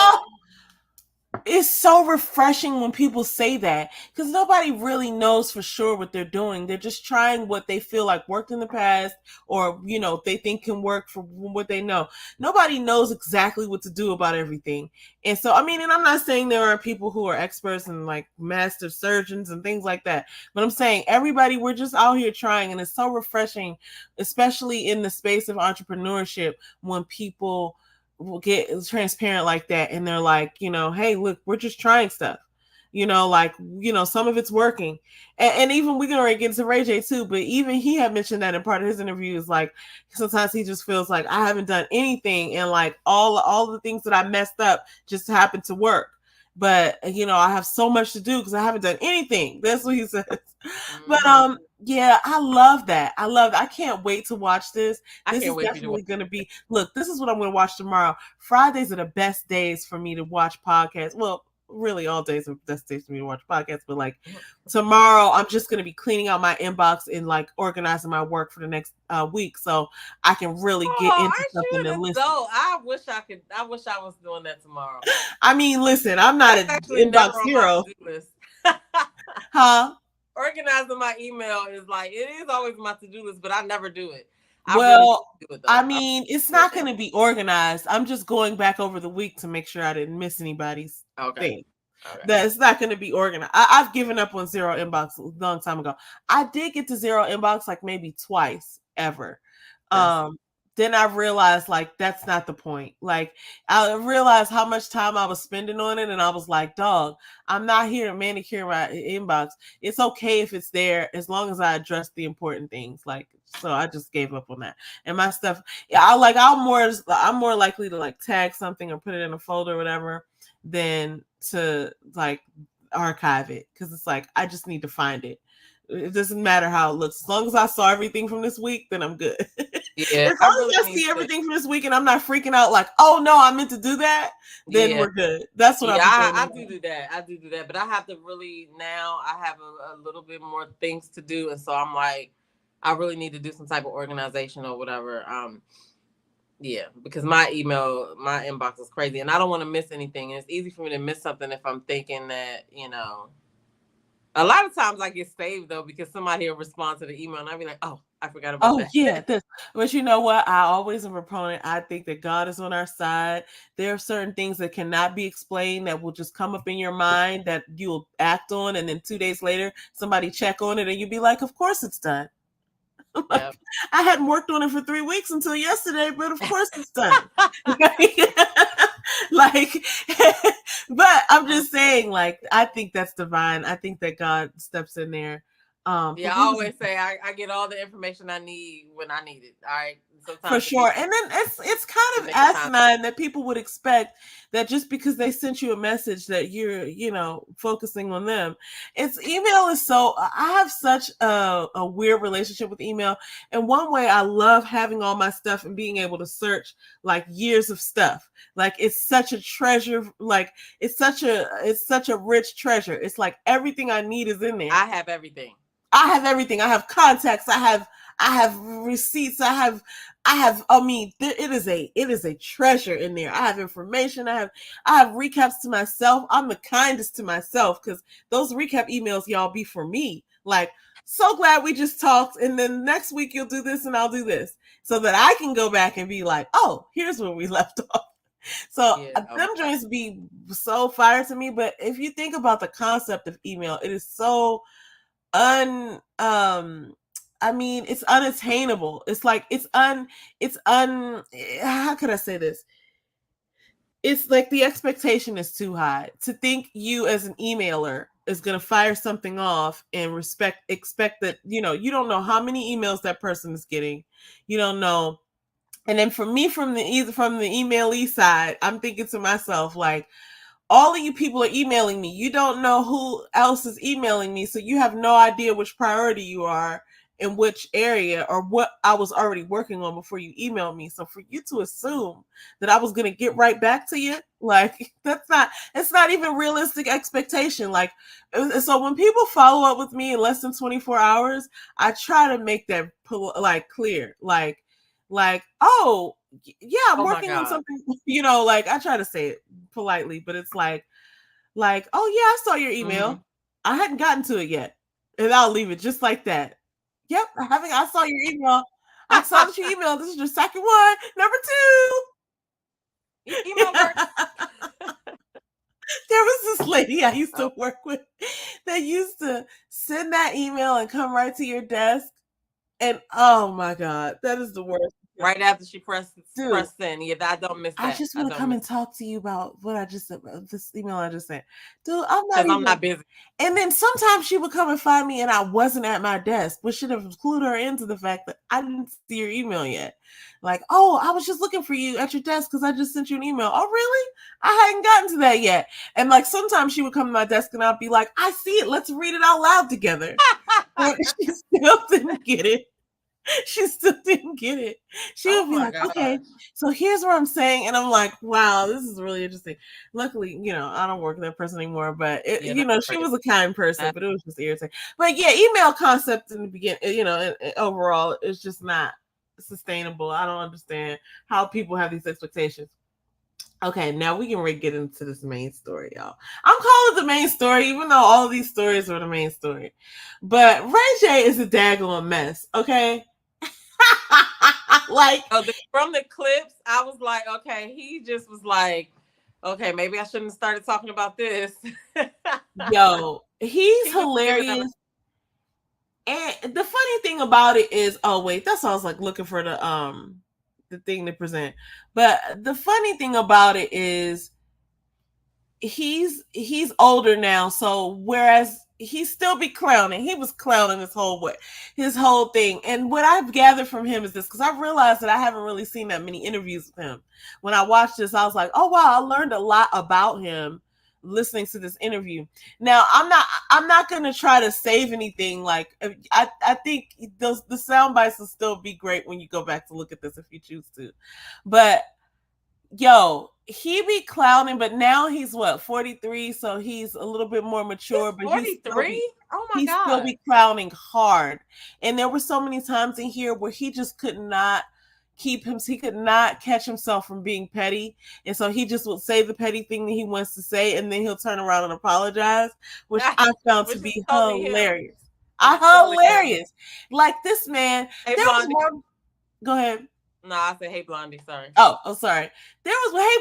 it's so refreshing when people say that, because nobody really knows for sure what they're doing. They're just trying what they feel like worked in the past, or, you know, they think can work for what they know. Nobody knows exactly what to do about everything. And so, I mean, and I'm not saying there are people who are experts and like master surgeons and things like that, but I'm saying everybody, we're just out here trying. And it's so refreshing, especially in the space of entrepreneurship, when people will get transparent like that, and they're like, you know, hey, look, we're just trying stuff, you know, like, you know, some of it's working. And even we can already get into Ray J too, but even he had mentioned that in part of his interview, is like sometimes he just feels like I haven't done anything, and like all the things that I messed up just happened to work. But, you know, I have so much to do because I haven't done anything. That's what he says. But yeah, I love that. I can't wait to watch this. This is definitely going to be, look, this is what I'm going to watch tomorrow. Fridays are the best days for me to watch podcasts. Well, really all days are best days for me to watch podcasts, but like tomorrow I'm just going to be cleaning out my inbox and like organizing my work for the next week so I can really get into aren't something you and an listen. adult? I wish I was doing that tomorrow. I mean, listen, I'm not That's an actually inbox never on my hero. to-do list. Huh? Organizing my email is like, it is always my to-do list, but I never do it. I Well, really do it though. I mean, it's not going to be organized. I'm just going back over the week to make sure I didn't miss anybody's thing. Okay. That it's not going to be organized. I've given up on zero inbox a long time ago. I did get to zero inbox like maybe twice ever. Then I realized like that's not the point. Like I realized how much time I was spending on it, and I was like, dog, I'm not here to manicure my inbox. It's okay if it's there as long as I address the important things. Like, so I just gave up on that. And my stuff, yeah, I'm more likely to like tag something or put it in a folder or whatever than to like archive it, because it's like I just need to find it. It doesn't matter how it looks. As long as I saw everything from this week, then I'm good. Yeah, as long as I see everything from this week and I'm not freaking out like, oh no, I meant to do that, then we're good. That's what I do that. I do that. But I have to really, now I have a little bit more things to do. And so I'm like, I really need to do some type of organization or whatever. Yeah, because my inbox is crazy and I don't want to miss anything. And it's easy for me to miss something if I'm thinking that, a lot of times I get saved though, because somebody will respond to the email and I'll be like, oh, I forgot about that. Yeah, but you know what? I always am a proponent. I think that God is on our side. There are certain things that cannot be explained that will just come up in your mind that you'll act on, and then 2 days later, somebody check on it and you'll be like, of course it's done. Like, I hadn't worked on it for 3 weeks until yesterday, but of course it's done. Like, but I'm just saying, like, I think that's divine. I think that God steps in there. I always say I get all the information I need when I need it. All right. Sometimes for sure. And then it's kind of asinine that people would expect that just because they sent you a message that you're, focusing on them. Email is so, I have such a weird relationship with email. And one way I love having all my stuff and being able to search like years of stuff. Like it's such a treasure. Like it's such a rich treasure. It's like everything I need is in there. I have everything. I have contacts. I have receipts. It is a treasure in there. I have information. I have recaps to myself. I'm the kindest to myself because those recap emails, y'all, be for me. Like, so glad we just talked. And then next week you'll do this and I'll do this so that I can go back and be like, oh, here's where we left off. So them joints be so fire to me. But if you think about the concept of email, it is so it's unattainable. It's like how could I say this? It's like the expectation is too high to think you as an emailer is going to fire something off and expect that, you don't know how many emails that person is getting. You don't know. And then for me, from the emailee side, I'm thinking to myself, like, all of you people are emailing me. You don't know who else is emailing me. So you have no idea which priority you are in which area or what I was already working on before you emailed me. So for you to assume that I was going to get right back to you, like it's not even realistic expectation. Like, so when people follow up with me in less than 24 hours, I try to make that clear, like, oh yeah, I'm working on something, like I try to say it politely, but it's like, oh yeah, I saw your email. Mm-hmm. I hadn't gotten to it yet. And I'll leave it just like that. Yep, I saw your email. I saw that you emailed. This is your second one. Number 2. Email works. There was this lady I used to work with that used to send that email and come right to your desk. And oh my God, that is the worst. Right after she pressed send. Yeah, I don't miss that. I just want to come and talk to you about what I just said, this email I just sent. Dude, I'm not busy. And then sometimes she would come and find me and I wasn't at my desk, which should have clued her into the fact that I didn't see your email yet. Like, oh, I was just looking for you at your desk because I just sent you an email. Oh, really? I hadn't gotten to that yet. And like sometimes she would come to my desk and I'd be like, I see it. Let's read it out loud together. But she still didn't get it. She still didn't get it. She Oh would be my like, okay, gosh. so here's what I'm saying. And I'm like, wow, this is really interesting. Luckily, I don't work with that person anymore, but Yeah, that's she crazy. was a kind person, but it was just irritating. But yeah, email concept in the beginning, overall, it's just not sustainable. I don't understand how people have these expectations. Okay, now we can really get into this main story, y'all. I'm calling it the main story, even though all of these stories are the main story. But Ray J is a daggone mess, okay? Like, From the clips, I was like, okay, he just was like, okay, maybe I shouldn't have started talking about this. yo, he's He just giving them. hilarious. And the funny thing about it is, oh wait, that's why I was like looking for the thing to present. But the funny thing about it is he's older now, so whereas he still be clowning, he was clowning his whole thing. And what I've gathered from him is this, because I've realized that I haven't really seen that many interviews with him. When I watched this, I was like, oh wow, I learned a lot about him listening to this interview. Now I'm not gonna try to save anything. Like, I think the sound bites will still be great when you go back to look at this if you choose to. But yo, he be clowning, but now he's what, 43, so he's a little bit more mature, He's but 43. Oh my he still god. be clowning hard. And there were so many times in here where he just could not he could not catch himself from being petty. And so he just would say the petty thing that he wants to say, and then he'll turn around and apologize, which I found to Which is be totally him. hilarious. Totally Hilarious. Like this man, Hey, there was Blondie. more. Go ahead. No, I said, hey, Blondie. Sorry. Oh, sorry. Hey,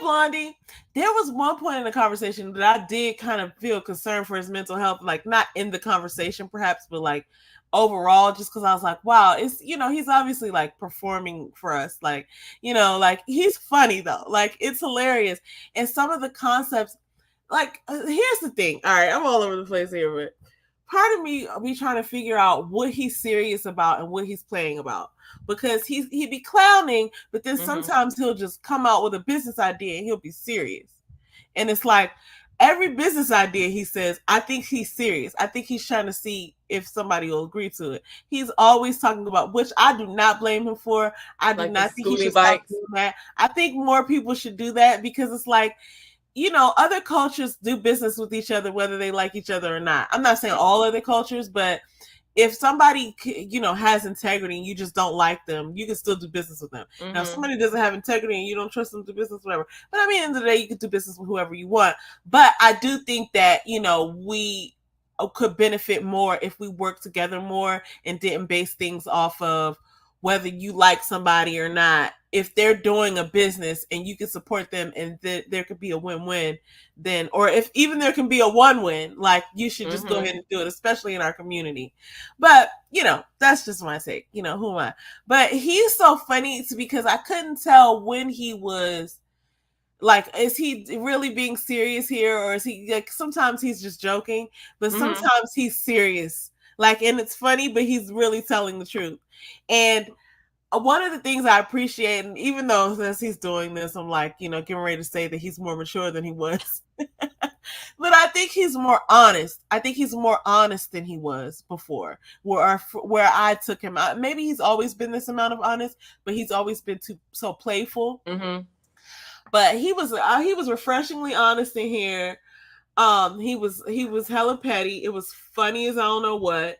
Blondie. There was one point in the conversation that I did kind of feel concerned for his mental health, like not in the conversation perhaps, but like overall, just because I was like, wow, it's, he's obviously like performing for us. Like, like he's funny though. Like it's hilarious. And some of the concepts, like, here's the thing. All right, I'm all over the place here, but part of me be trying to figure out what he's serious about and what he's playing about, because he be clowning, but then sometimes he'll just come out with a business idea and he'll be serious. And it's like every business idea he says, I think he's serious. I think he's trying to see if somebody will agree to it. He's always talking about, which I do not blame him for. I do not think he should stop doing that. I think more people should do that, because it's like, other cultures do business with each other, whether they like each other or not. I'm not saying all other cultures, but if somebody, has integrity and you just don't like them, you can still do business with them. Now, if somebody doesn't have integrity and you don't trust them to do business, whatever. But I mean, at the end of the day, you can do business with whoever you want. But I do think that, we could benefit more if we work together more and didn't base things off of whether you like somebody or not. If they're doing a business and you can support them and there could be a win-win, then, or if even there can be a one-win, like you should just go ahead and do it, especially in our community. But, that's just my take. Who am I? But he's so funny because I couldn't tell when he was like, is he really being serious here, or is he like, sometimes he's just joking, but sometimes he's serious. Like, and it's funny, but he's really telling the truth. And one of the things I appreciate, and even though as he's doing this, I'm like, getting ready to say that he's more mature than he was. But I think he's more honest. I think he's more honest than he was before, where I took him out. Maybe he's always been this amount of honest, but he's always been so playful. But he was refreshingly honest in here. He was hella petty. It was funny as I don't know what.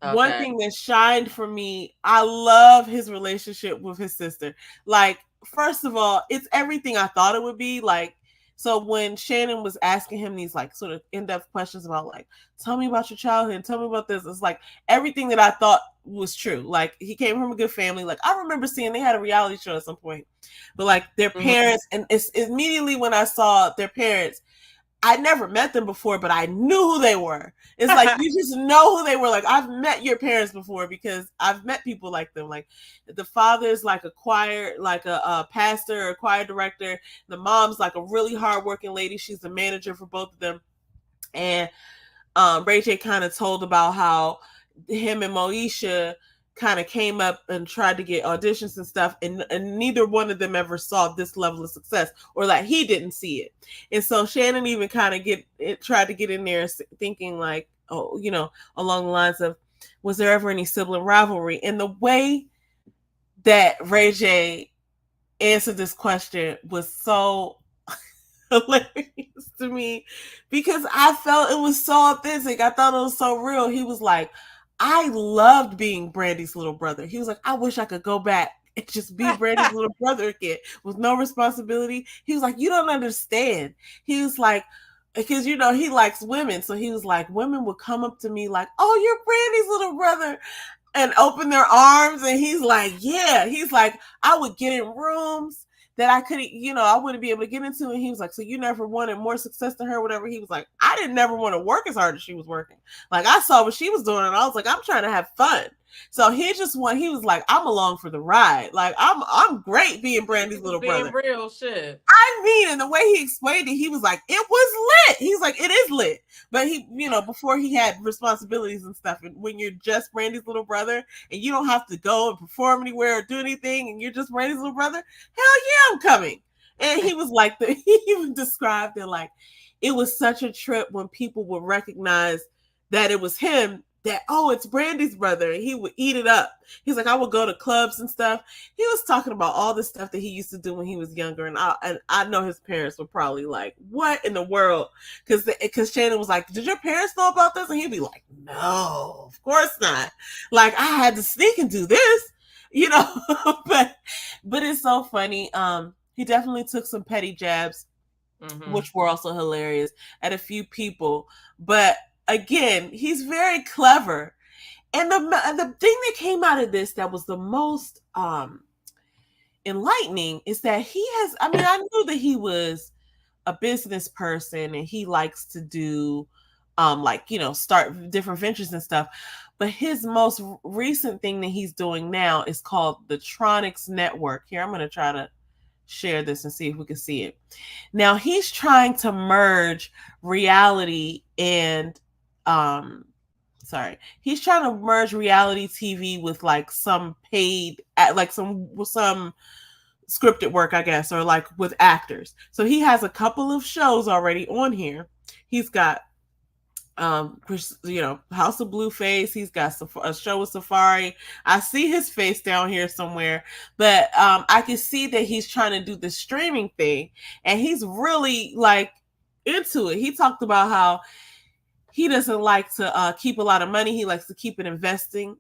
Okay. One thing that shined for me, I love his relationship with his sister. Like, first of all, it's everything I thought it would be. Like, so when Shannon was asking him these like sort of in-depth questions about like, tell me about your childhood and tell me about this, it's like everything that I thought was true. Like, he came from a good family. Like, I remember seeing they had a reality show at some point, but like their parents, and it's immediately when I saw their parents, I never met them before, but I knew who they were. It's like, you just know who they were. Like, I've met your parents before because I've met people like them. Like, the father's like a choir, like a pastor or a choir director. The mom's like a really hardworking lady. She's the manager for both of them. And Ray J kind of told about how him and Moesha kind of came up and tried to get auditions and stuff, and neither one of them ever saw this level of success, or like he didn't see it. And so Shannon even kind of tried to get in there thinking like, oh, along the lines of, was there ever any sibling rivalry? And the way that Ray J answered this question was so hilarious to me because I felt it was so authentic. I thought it was so real. He was like, I loved being Brandy's little brother. He was like, I wish I could go back and just be Brandy's little brother again with no responsibility. He was like, you don't understand. He was like, because you know he likes women, so he was like, women would come up to me like, oh, you're Brandy's little brother, and open their arms, and he's like, yeah. He's like, I would get in rooms that I couldn't, you know, I wouldn't be able to get into. And he was like, so you never wanted more success than her, whatever. He was like, I didn't never want to work as hard as she was working. Like, I saw what she was doing, and I was like, I'm trying to have fun. So he was like, I'm along for the ride. Like, I'm great being Brandy's little brother. Real shit. I mean, and the way he explained it, he was like, it was lit. He's like, it is lit. But he, you know, before he had responsibilities and stuff, and when you're just Brandy's little brother and you don't have to go and perform anywhere or do anything, and you're just Brandy's little brother, hell yeah, I'm coming. And he was like, he even described it like it was such a trip when people would recognize that it was him, that, oh, it's Brandy's brother, and he would eat it up. He's like, I would go to clubs and stuff. He was talking about all the stuff that he used to do when he was younger, and I know his parents were probably like, what in the world? Because Shannon was like, did your parents know about this? And he'd be like, no, of course not. Like, I had to sneak and do this, you know. but it's so funny. He definitely took some petty jabs, which were also hilarious, at a few people, but again, he's very clever. And the thing that came out of this that was the most enlightening is that he has, I mean, I knew that he was a business person and he likes to do like, you know, start different ventures and stuff. But his most recent thing that he's doing now is called the Tronics Network. Here, I'm going to try to share this and see if we can see it. Now, he's trying to merge reality and he's trying to merge reality TV with like some paid, like some scripted work, I guess, or like with actors. So he has a couple of shows already on here. He's got you know, House of Blueface. He's got a show with Safari. I see his face down here somewhere, but I can see that he's trying to do the streaming thing, and he's really like into it. He talked about how he doesn't like to keep a lot of money. He likes to keep investing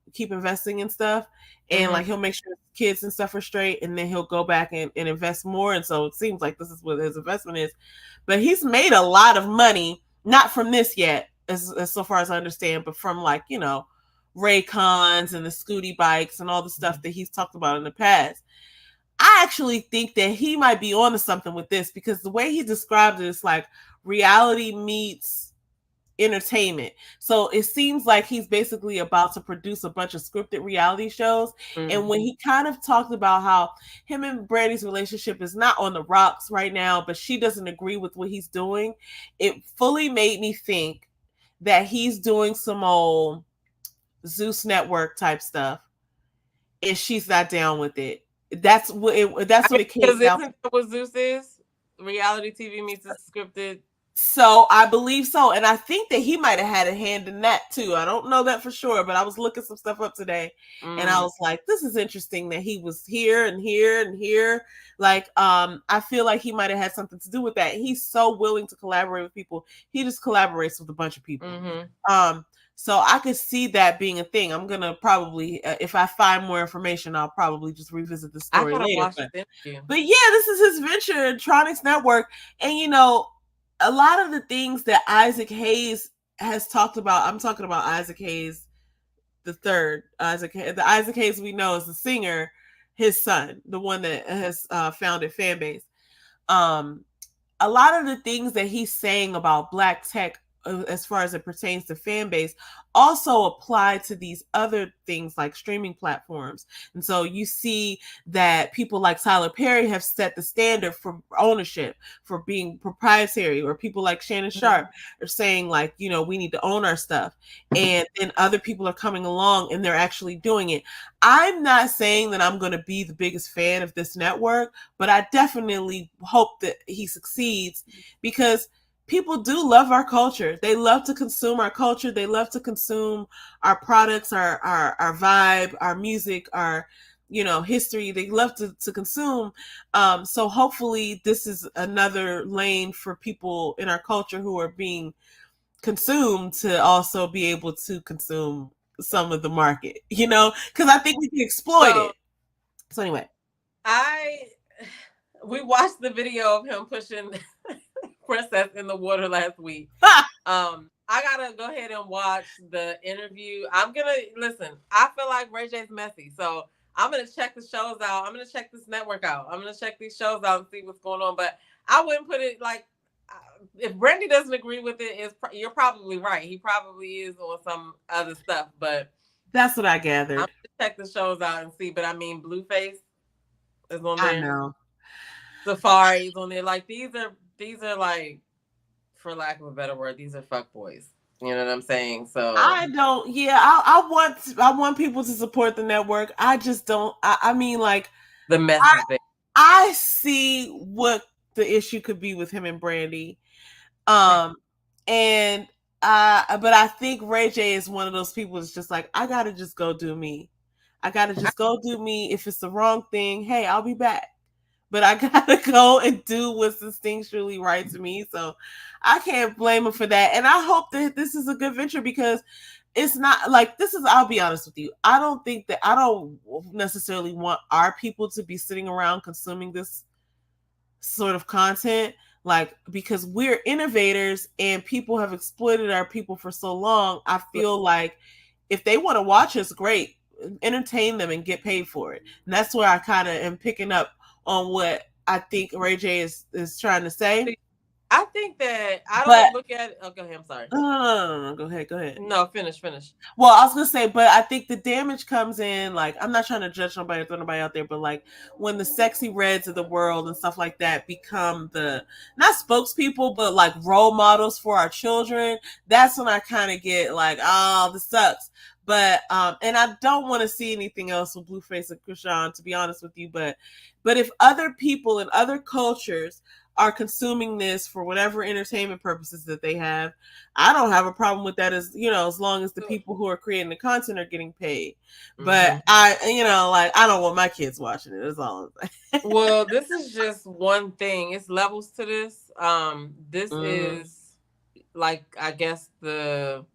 in stuff. And like, he'll make sure his kids and stuff are straight, and then he'll go back and invest more. And so it seems like this is what his investment is. But he's made a lot of money, not from this yet, as so far as I understand, but from like, you know, Raycons and the Scooty bikes and all the stuff that he's talked about in the past. I actually think that he might be onto something with this, because the way he described it is like reality meets entertainment. So it seems like he's basically about to produce a bunch of scripted reality shows. And when he kind of talked about how him and Brandy's relationship is not on the rocks right now, but she doesn't agree with what he's doing, it fully made me think that he's doing some old Zeus Network type stuff, and she's not down with it. That's what it came down. Isn't that what Zeus is? Reality TV meets a scripted. So I believe so. And I think that he might have had a hand in that too. I don't know that for sure, but I was looking some stuff up today and I was like, this is interesting that he was here and here and here. Like, I feel like he might have had something to do with that. He's so willing to collaborate with people. He just collaborates with a bunch of people. So I could see that being a thing. I'm going to probably, if I find more information, I'll probably just revisit the story later. But yeah, this is his venture, Tronics Network. And, you know, a lot of the things that Isaac Hayes has talked about, I'm talking about Isaac Hayes the third. The Isaac Hayes we know is the singer, his son, the one that has founded Fanbase. A lot of the things that he's saying about Black tech, as far as it pertains to Fanbase, also apply to these other things like streaming platforms. And so you see that people like Tyler Perry have set the standard for ownership, for being proprietary, or people like Shannon Sharp are saying like, you know, we need to own our stuff. And then other people are coming along and they're actually doing it. I'm not saying that I'm going to be the biggest fan of this network, but I definitely hope that he succeeds, because people do love our culture. They love to consume our culture. They love to consume our products, our vibe, our music, our history. They love to consume. So hopefully this is another lane for people in our culture who are being consumed to also be able to consume some of the market, because I think we can exploit Well, it. So anyway, we watched the video of him pushing Princess in the water last week. I gotta go ahead and watch the interview. I'm gonna listen. I feel like Ray J's messy, so I'm gonna check the shows out. I'm gonna check this network out. I'm gonna check these shows out and see what's going on. But I wouldn't put it like if Brandy doesn't agree with it. You're probably right. He probably is on some other stuff, but that's what I I'm gathered. gonna check the shows out and see. But I mean, Blueface is on I there. know. Safari's on there. Like these are like, for lack of a better word, these are fuck boys. You know what I'm saying? So I don't. Yeah, I want people to support the network. I just don't. I mean, like the message there. I see what the issue could be with him and Brandy, and but I think Ray J is one of those people that's just like, I gotta just go do me. I gotta just go do me. If it's the wrong thing, hey, I'll be back. But I gotta go and do what's instinctually right to me. So I can't blame him for that. And I hope that this is a good venture, because it's not like I'll be honest with you. I don't necessarily want our people to be sitting around consuming this sort of content, like, because we're innovators and people have exploited our people for so long. I feel like if they want to watch us, great, entertain them and get paid for it. And that's where I kind of am picking up on what I think Ray J is trying to say. I think that I don't look at it. Oh, go ahead. I'm sorry. No. Go ahead. No, finish. Well, I was gonna say, but I think the damage comes in, like, I'm not trying to judge nobody or throw nobody out there, but like when the Sexy Reds of the world and stuff like that become the not spokespeople, but like role models for our children, that's when I kind of get like, oh, this sucks. But and I don't want to see anything else with Blueface and Krishan, to be honest with you. But if other people in other cultures are consuming this for whatever entertainment purposes that they have, I don't have a problem with that, as long as the people who are creating the content are getting paid. But I don't want my kids watching it. That's all I'm saying. Well, this is just one thing. It's levels to this. This is like, I guess the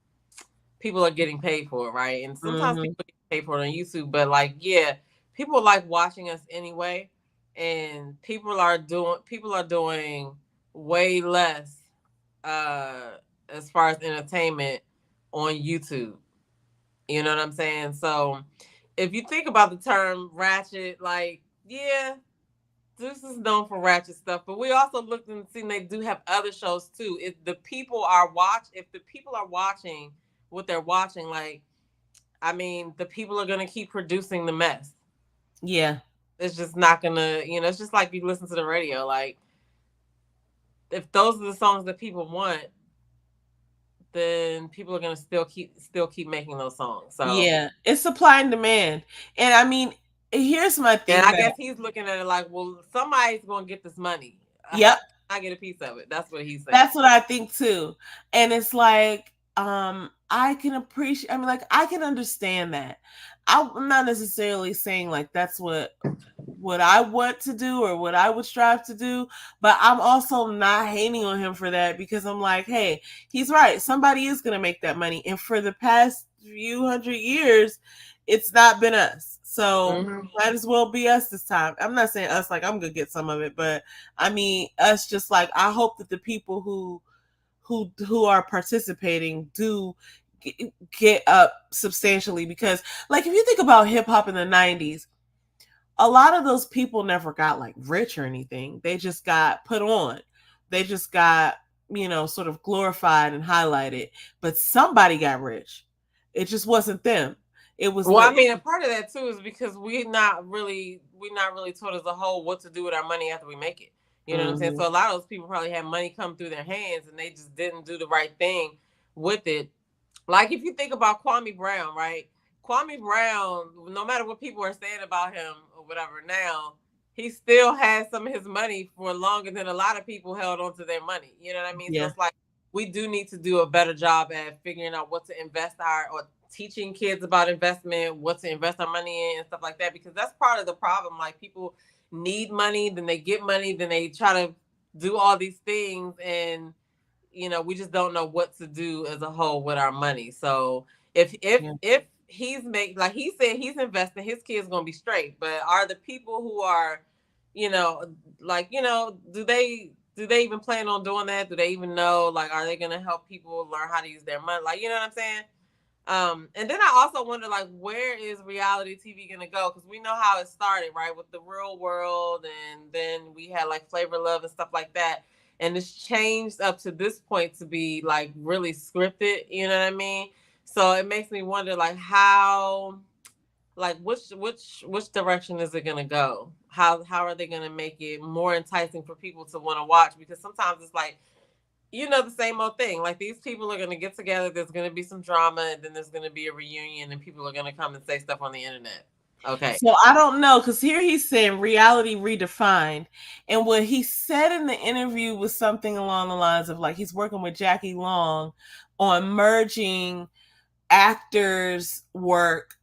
people are getting paid for it, right? And sometimes people get paid for it on YouTube, but like, yeah, people like watching us anyway. And people are doing way less as far as entertainment on YouTube. You know what I'm saying? So if you think about the term ratchet, like, yeah, this is known for ratchet stuff, but we also looked and seen they do have other shows too. If the people are watching what they're watching, like, I mean, the people are gonna keep producing the mess. Yeah. It's just not gonna, it's just like you listen to the radio. Like, if those are the songs that people want, then people are gonna still keep making those songs. So yeah, it's supply and demand. And I mean, here's my thing. And I guess he's looking at it like, well, somebody's gonna get this money. Yep. I get a piece of it. That's what he's saying. That's what I think too. And it's like, I can appreciate, I mean, like, I can understand that. I'm not necessarily saying like that's what I want to do or what I would strive to do, but I'm also not hating on him for that, because I'm like, hey, he's right. Somebody is going to make that money. And for the past few hundred years, it's not been us. So might as well be us this time. I'm not saying us like I'm going to get some of it, but I mean, us just like, I hope that the people who are participating do get up substantially, because like if you think about hip hop in the 90s, a lot of those people never got like rich or anything. They just got put on. They just got, sort of glorified and highlighted, but somebody got rich. It just wasn't them. It was I mean, a part of that too is because we're not really taught as a whole what to do with our money after we make it. You know what I'm saying? So a lot of those people probably had money come through their hands and they just didn't do the right thing with it. Like if you think about Kwame Brown, right? Kwame Brown, no matter what people are saying about him or whatever now, he still has some of his money for longer than a lot of people held on to their money. You know what I mean? So Yeah. it's like we do need to do a better job at figuring out what to invest or teaching kids about investment, what to invest our money in and stuff like that, because that's part of the problem. Like people need money, then they get money, then they try to do all these things, and we just don't know what to do as a whole with our money. So if he's like he said, he's investing, his kids gonna be straight. But are the people who are, you know, do they even plan on doing that? Do they even know? Like, are they gonna help people learn how to use their money? Like, you know what I'm saying? And then I also wonder, like, where is reality TV gonna go? Because we know how it started, right, with the Real World, and then we had like Flavor Love and stuff like that, and it's changed up to this point to be like really scripted. You know what I mean? So it makes me wonder, like, how, like, which direction is it gonna go? How are they gonna make it more enticing for people to want to watch? Because sometimes it's like, the same old thing. Like, these people are going to get together. There's going to be some drama, and then there's going to be a reunion, and people are going to come and say stuff on the internet. Okay. So I don't know, because here he's saying reality redefined. And what he said in the interview was something along the lines of, like, he's working with Jackie Long on merging actors' work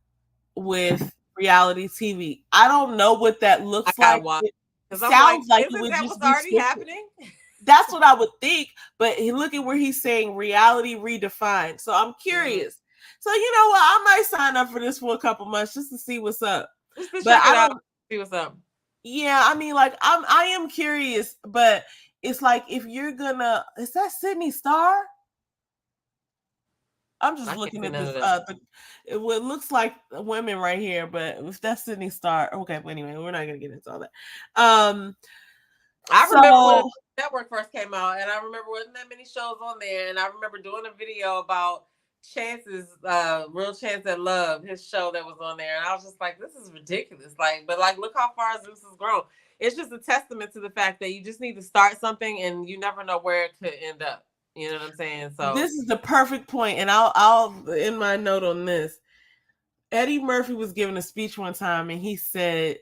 with reality TV. I don't know what that looks like. It sounds like it would just be already happening. That's what I would think. But look at where he's saying reality redefined. So I'm curious. So you know what? I might sign up for this for a couple months just to see what's up. Just to check it out, see what's up. Yeah, I mean, like, I am curious, but it's like, if you're gonna, is that Sydney Star? I'm just looking at this. It looks like women right here, but if that's Sydney Star, okay. But anyway, we're not gonna get into all that. I remember when network first came out, and I remember wasn't that many shows on there, and I remember doing a video about Chance's Real Chance at Love, his show that was on there, and I was just like, this is ridiculous. Like, but like, look how far Zeus has grown. It's just a testament to the fact that you just need to start something, and you never know where it could end up. You know what I'm saying? So this is the perfect point, and I'll end my note on this. Eddie Murphy was giving a speech one time, and he said,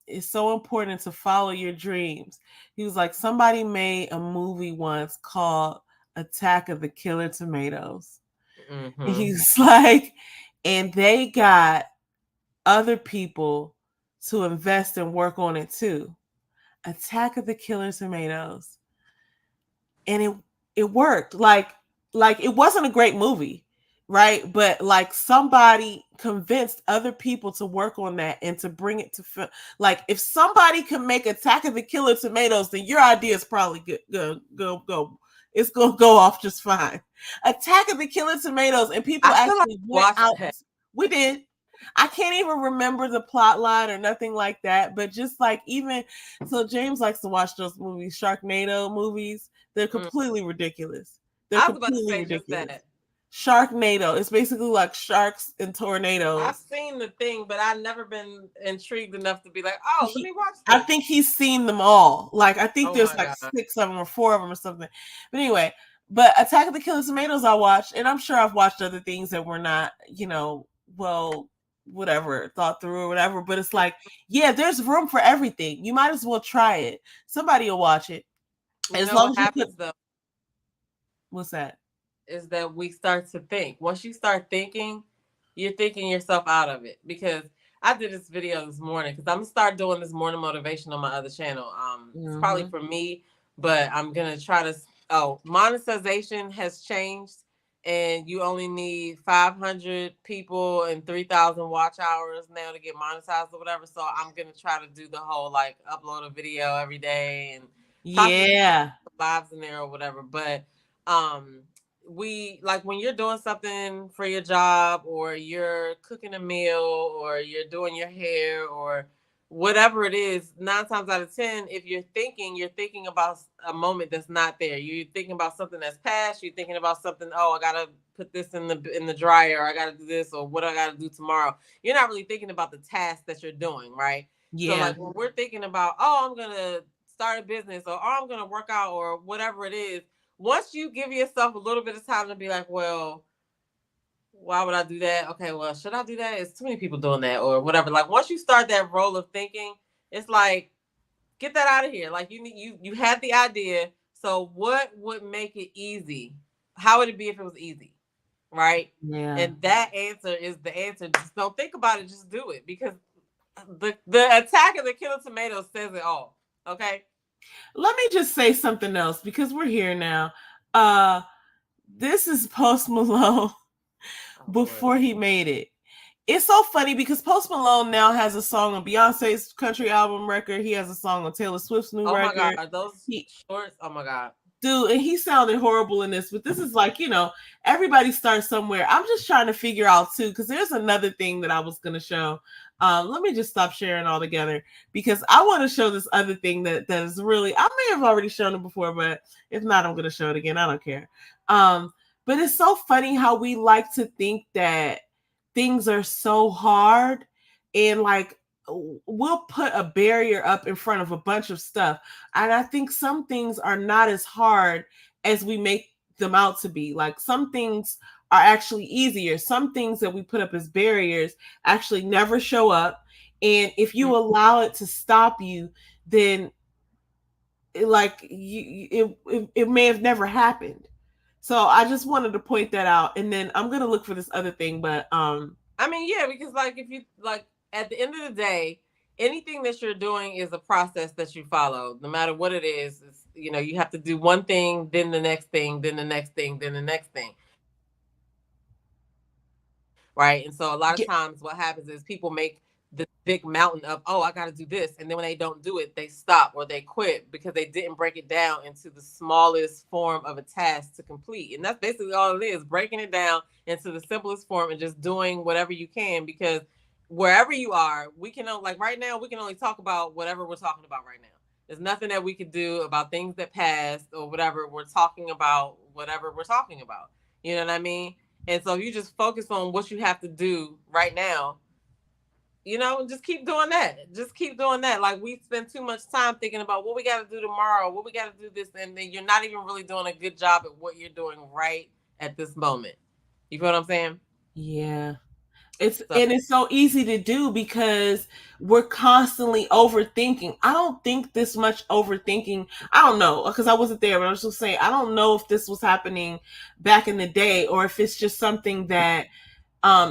it's so important to follow your dreams. He was like, somebody made a movie once called Attack of the Killer Tomatoes. Mm-hmm. And he's like, and they got other people to invest and work on it too. Attack of the Killer Tomatoes. And it worked. Like it wasn't a great movie, right? But like, somebody convinced other people to work on that and to bring it to film. Like, if somebody can make Attack of the Killer Tomatoes, then your idea is probably good. Go. It's gonna go off just fine. Attack of the Killer Tomatoes, and people actually went out. We did. I can't even remember the plot line or nothing like that, but just like, even so, James likes to watch those movies, Sharknado movies. They're completely ridiculous. They're completely ridiculous. Sharknado. It's basically like sharks and tornadoes. I've seen the thing, but I've never been intrigued enough to be like, let me watch this. I think he's seen them all. Like, I think there's like 6 of them or 4 of them or something. But anyway, but Attack of the Killer Tomatoes I watched, and I'm sure I've watched other things that were not, whatever, thought through or whatever. But it's like, yeah, there's room for everything. You might as well try it. Somebody will watch it. As long as you happens, though. What's that? Is that we start to think. Once you start thinking, you're thinking yourself out of it. Because I did this video this morning, because I'm gonna start doing this morning motivation on my other channel. It's probably for me, but I'm gonna try to. Monetization has changed, and you only need 500 people and 3,000 watch hours now to get monetized or whatever. So I'm gonna try to do the whole, like, upload a video every day and lives in there or whatever. But we, like, when you're doing something for your job, or you're cooking a meal, or you're doing your hair, or whatever it is, 9 times out of 10, if you're thinking about a moment that's not there. You're thinking about something that's past. You're thinking about something, I gotta put this in the dryer, or I gotta do this, or what I gotta do tomorrow. You're not really thinking about the task that you're doing, right? Yeah. So like, when we're thinking about, I'm gonna start a business, or I'm gonna work out, or whatever it is, once you give yourself a little bit of time to be like, well, why would I do that? Okay, well, should I do that? It's too many people doing that, or whatever. Like, once you start that role of thinking, It's like, get that out of here. Like you had the idea. So what would make it easy? How would it be if it was easy? Right? Yeah. And that answer is the answer. Just don't think about it, just do it. Because the attack of the killer tomato says it all. Okay. Let me just say something else because we're here now. This is Post Malone before he made it. It's so funny because Post Malone now has a song on Beyonce's country album record. He has a song on Taylor Swift's new record. Oh my God, those shorts. Oh my God. Dude, and he sounded horrible in this, but this is like, everybody starts somewhere. I'm just trying to figure out too, because there's another thing that I was going to show. Let me just stop sharing all together because I want to show this other thing that is really, I may have already shown it before, but if not, I'm going to show it again. I don't care. But it's so funny how we like to think that things are so hard and like we'll put a barrier up in front of a bunch of stuff. And I think some things are not as hard as we make them out to be. Like some things are actually easier. Some things that we put up as barriers actually never show up. And if you allow it to stop you, then it may have never happened. So I just wanted to point that out. And then I'm going to look for this other thing, but I mean, yeah, because like if you like at the end of the day, anything that you're doing is a process that you follow, no matter what it is. It's, you have to do one thing, then the next thing, then the next thing, then the next thing. Right. And so a lot of times what happens is people make the big mountain of, oh, I got to do this. And then when they don't do it, they stop or they quit because they didn't break it down into the smallest form of a task to complete. And that's basically all it is, breaking it down into the simplest form and just doing whatever you can, because wherever you are, we can, like right now, we can only talk about whatever we're talking about right now. There's nothing that we could do about things that passed or whatever. We're talking about whatever we're talking about. You know what I mean? And so you just focus on what you have to do right now, just keep doing that. Just keep doing that. Like we spend too much time thinking about what we got to do tomorrow, what we got to do this, and then you're not even really doing a good job at what you're doing right at this moment. You feel what I'm saying? Yeah. And it's so easy to do because we're constantly overthinking. I don't think this much overthinking. I don't know because I wasn't there, but I was just saying, I don't know if this was happening back in the day or if it's just something that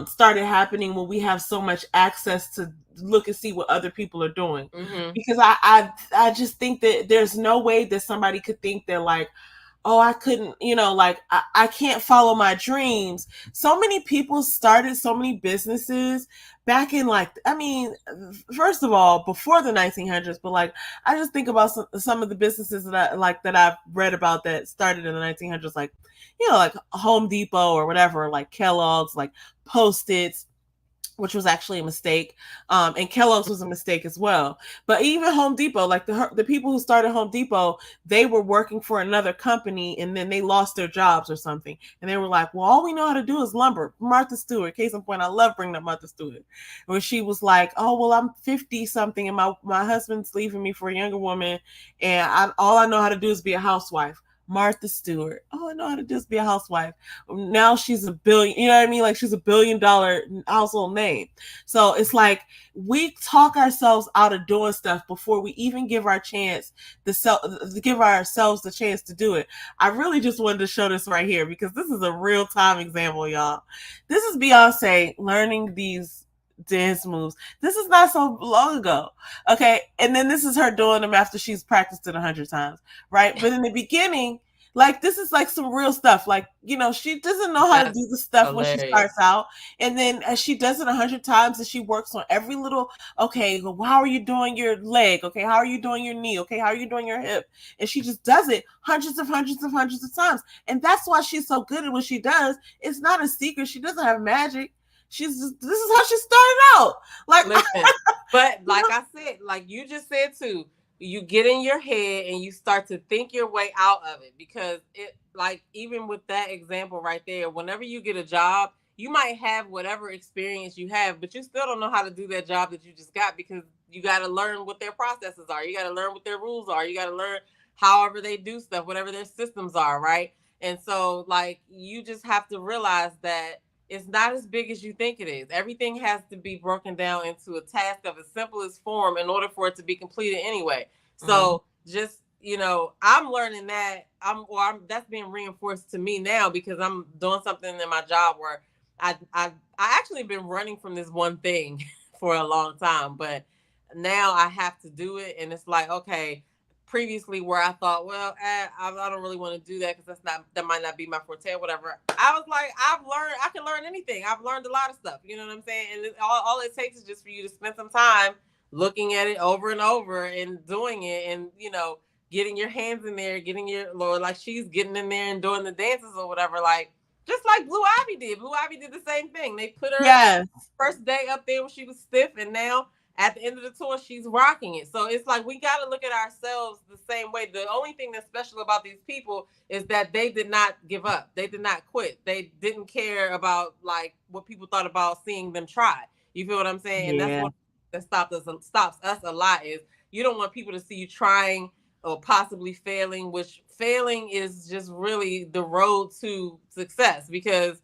started happening when we have so much access to look and see what other people are doing. Mm-hmm. Because I just think that there's no way that somebody could think that like, oh, I couldn't, I can't follow my dreams. So many people started so many businesses back in first of all, before the 1900s, but like, I just think about some of the businesses that I've read about that started in the 1900s, like, like Home Depot or whatever, like Kellogg's, like Post-its, which was actually a mistake. And Kellogg's was a mistake as well. But even Home Depot, like the people who started Home Depot, they were working for another company and then they lost their jobs or something. And they were like, well, all we know how to do is lumber. Martha Stewart, case in point, I love bringing up Martha Stewart, where she was like, oh, well, I'm 50 something and my husband's leaving me for a younger woman. And all I know how to do is be a housewife. Martha Stewart. Oh, I know how to just be a housewife. Now she's a billion, you know what I mean? Like she's $1 billion household name. So it's like we talk ourselves out of doing stuff before we even give ourselves the chance to do it. I really just wanted to show this right here because this is a real time example, y'all. This is Beyonce learning these dance moves. This is not so long ago. Okay. And then this is her doing them after she's practiced it 100 times. Right. But in the beginning, like this is like some real stuff. Like, she doesn't know how to do the stuff when she starts out. And then as she does it 100 times and she works on every little, okay, well, how are you doing your leg? Okay. How are you doing your knee? Okay. How are you doing your hip? And she just does it hundreds of times. And that's why she's so good at what she does. It's not a secret. She doesn't have magic. This is how she started out. Like, listen, but like I said, like you just said too, you get in your head and you start to think your way out of it, because it, like, even with that example right there, whenever you get a job, you might have whatever experience you have, but you still don't know how to do that job that you just got, because you got to learn what their processes are. You got to learn what their rules are. You got to learn however they do stuff, whatever their systems are. Right. And so like, you just have to realize that it's not as big as you think it is. Everything has to be broken down into a task of the simplest form in order for it to be completed anyway. So just, I'm learning that that's being reinforced to me now because I'm doing something in my job where I actually been running from this one thing for a long time, but now I have to do it. And it's like, okay, previously where I thought, well, I don't really want to do that because that might not be my forte or whatever. I was like, I can learn anything. I've learned a lot of stuff. You know what I'm saying? And all it takes is just for you to spend some time looking at it over and over and doing it, and getting your hands in there, getting your Lord, like she's getting in there and doing the dances or whatever, like just like Blue Ivy did. Blue Ivy did the same thing. They put her first day up there when she was stiff, and now at the end of the tour, she's rocking it. So it's like we got to look at ourselves the same way. The only thing that's special about these people is that they did not give up. They did not quit. They didn't care about like what people thought about seeing them try. You feel what I'm saying? Yeah. And that's what that stops us a lot is you don't want people to see you trying or possibly failing, which failing is just really the road to success, because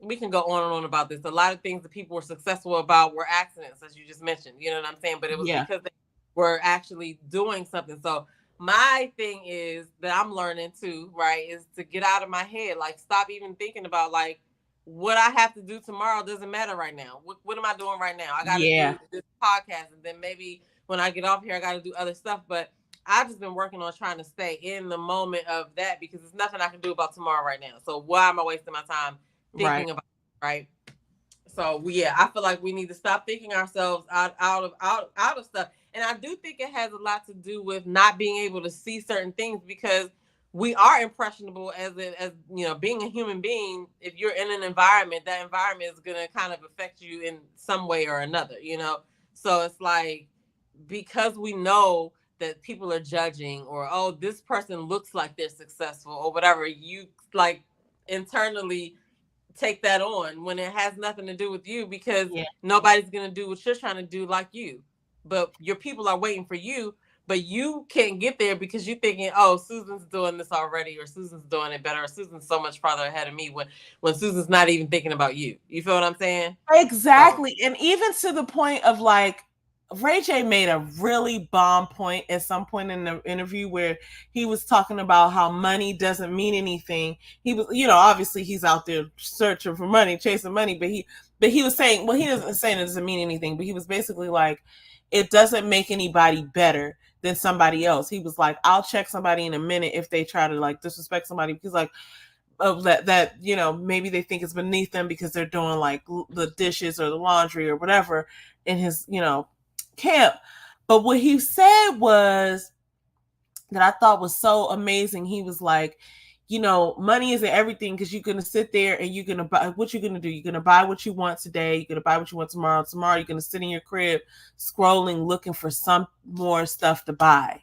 we can go on and on about this. A lot of things that people were successful about were accidents, as you just mentioned. You know what I'm saying? But it was because they were actually doing something. So my thing is that I'm learning too, right, is to get out of my head. Like, stop even thinking about like what I have to do tomorrow doesn't matter right now. What am I doing right now? I got to do this podcast, and then maybe when I get off here, I got to do other stuff. But I've just been working on trying to stay in the moment of that, because there's nothing I can do about tomorrow right now. So why am I wasting my time thinking about it, right? So I feel like we need to stop thinking ourselves out of stuff. And I do think it has a lot to do with not being able to see certain things, because we are impressionable as being a human being. If you're in an environment, that environment is going to kind of affect you in some way or another, So it's like, because we know that people are judging, or, oh, this person looks like they're successful or whatever, you like internally take that on when it has nothing to do with you, because nobody's going to do what you're trying to do like you. But your people are waiting for you, but you can't get there because you're thinking, oh, Susan's doing this already, or Susan's doing it better, or Susan's so much farther ahead of me, when Susan's not even thinking about you. You feel what I'm saying? Exactly. So. And even to the point of like, Ray J made a really bomb point at some point in the interview where he was talking about how money doesn't mean anything. He was, obviously he's out there searching for money, chasing money, but he was saying, well, he doesn't say it doesn't mean anything, but he was basically like, it doesn't make anybody better than somebody else. He was like, I'll check somebody in a minute if they try to like disrespect somebody, because like, that maybe they think it's beneath them because they're doing like the dishes or the laundry or whatever in his camp. But what he said was that I thought was so amazing. He was like, money isn't everything, because you're going to sit there and you're going to buy what you're going to do. You're going to buy what you want today. You're going to buy what you want tomorrow. Tomorrow, you're going to sit in your crib scrolling, looking for some more stuff to buy.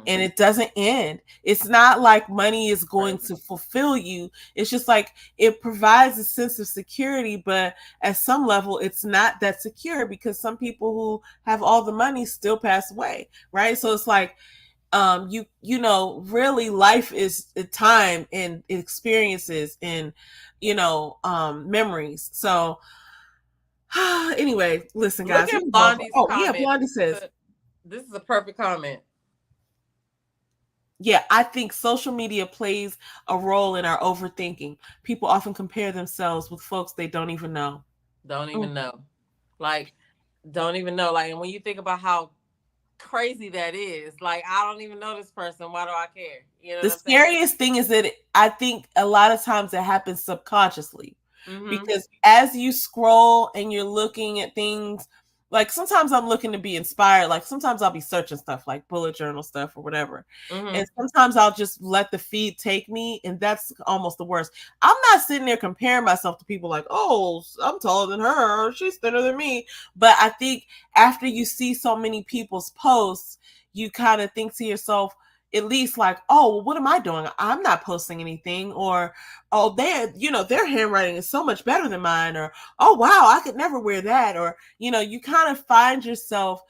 And it doesn't end. It's not like money is going to fulfill you. It's just like it provides a sense of security, but at some level it's not that secure, because some people who have all the money still pass away, right? So it's like really life is time and experiences and memories. So anyway, listen, guys. Blondie says this is a perfect comment. Yeah, I think social media plays a role in our overthinking. People often compare themselves with folks they don't even know. Don't even know. Like, and when you think about how crazy that is, like, I don't even know this person. Why do I care? The scariest thing is that I think a lot of times it happens subconsciously. Because as you scroll and you're looking at things, like sometimes I'm looking to be inspired. Like sometimes I'll be searching stuff like bullet journal stuff or whatever. And sometimes I'll just let the feed take me. And that's almost the worst. I'm not sitting there comparing myself to people like, oh, I'm taller than her, or she's thinner than me. But I think after you see so many people's posts, you kind of think to yourself, at least like, oh, well, what am I doing? I'm not posting anything. Or, oh, their handwriting is so much better than mine. Or, oh, wow, I could never wear that. Or, you kind of find yourself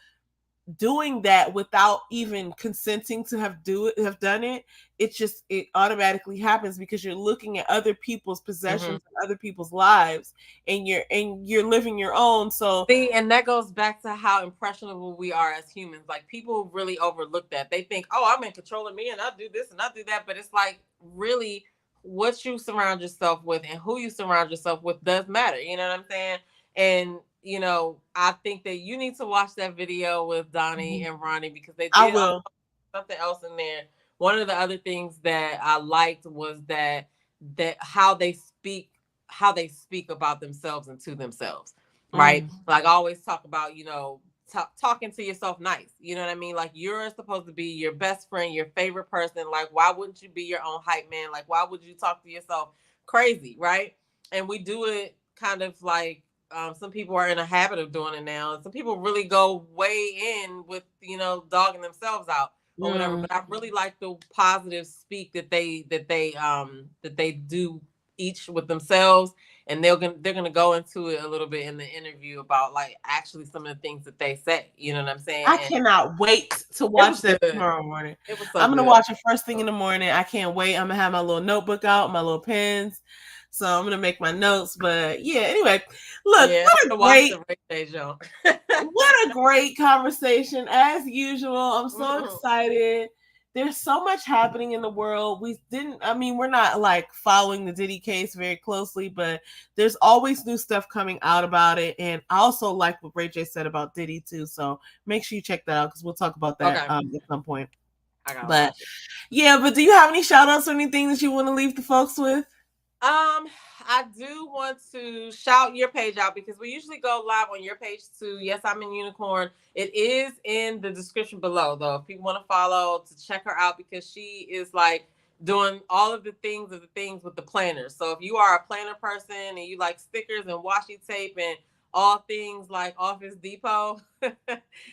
doing that without even consenting to have done it, it automatically happens because you're looking at other people's possessions and other people's lives, and you're living your own. So see, and that goes back to how impressionable we are as humans. Like, people really overlook that. They think, oh, I'm in control of me and I do this and I do that, but it's like, really, what you surround yourself with and who you surround yourself with does matter. You know what I'm saying? And I think that you need to watch that video with Donni and Ronne, because they I did will. something else in there. One of the other things that I liked was that how they speak about themselves and to themselves, right? Like, I always talk about, talking to yourself nice. You know what I mean? Like, you're supposed to be your best friend, your favorite person. Like, why wouldn't you be your own hype man? Like, why would you talk to yourself crazy, right? And we do it kind of like, some people are in a habit of doing it now. Some people really go way in with, dogging themselves out or whatever. But I really like the positive speak that they do each with themselves, and they're gonna go into it a little bit in the interview about, like, actually some of the things that they say. You know what I'm saying? I cannot wait to watch that tomorrow morning. It was so I'm gonna watch it first thing in the morning. I can't wait. I'm gonna have my little notebook out, my little pens. So I'm gonna make my notes. But yeah, anyway, look, what a great conversation as usual. I'm so excited. There's so much happening in the world. We're not like following the Diddy case very closely, but there's always new stuff coming out about it. And I also like what Ray J said about Diddy too. So make sure you check that out, because we'll talk about that at some point. But do you have any shout outs or anything that you want to leave the folks with? I do want to shout your page out, because we usually go live on your page too. Yes, I'm in Unicorn. It is in the description below, though, if people want to follow, to check her out, because she is like doing all of the things with the planners. So if you are a planner person and you like stickers and washi tape and all things like Office Depot,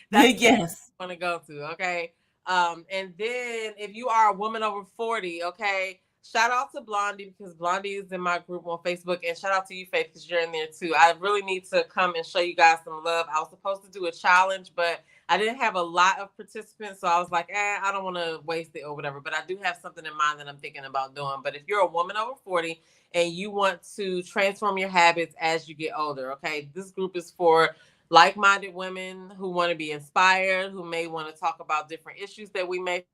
that's yes, what you want to go to. Okay. And then if you are a woman over 40, okay, shout out to Blondie, because Blondie is in my group on Facebook, and shout out to you, Faith, because you're in there too. I really need to come and show you guys some love. I was supposed to do a challenge, but I didn't have a lot of participants, so I was like, I don't want to waste it or whatever. But I do have something in mind that I'm thinking about doing. But if you're a woman over 40 and you want to transform your habits as you get older, okay, this group is for like-minded women who want to be inspired, who may want to talk about different issues that we may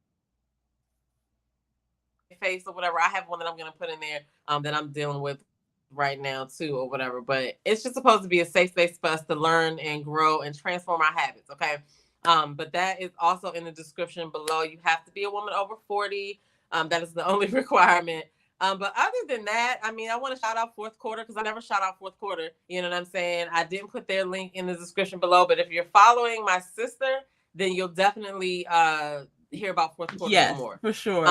face or whatever. I have one that I'm going to put in there that I'm dealing with right now too, or whatever. But it's just supposed to be a safe space for us to learn and grow and transform our habits. Okay. But that is also in the description below. You have to be a woman over 40. That is the only requirement. But other than that, I want to shout out fourth quarter, because I never shout out fourth quarter. You know what I'm saying? I didn't put their link in the description below, but if you're following my sister, then you'll definitely hear about fourth quarter more. For sure.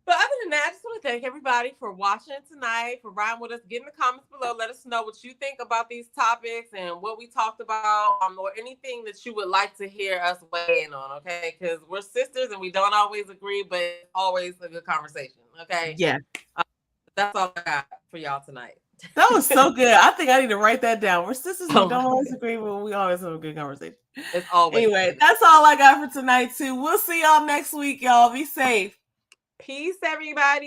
But other than that, I just want to thank everybody for watching tonight, for riding with us. Get in the comments below. Let us know what you think about these topics and what we talked about, or anything that you would like to hear us weigh in on, okay? Because we're sisters and we don't always agree, but it's always a good conversation, okay? Yeah. That's all I got for y'all tonight. That was so good. I think I need to write that down. We're sisters and we don't always agree, but we always have a good conversation. It's always anyway, good. That's all I got for tonight, too. We'll see y'all next week, y'all. Be safe. Peace, everybody.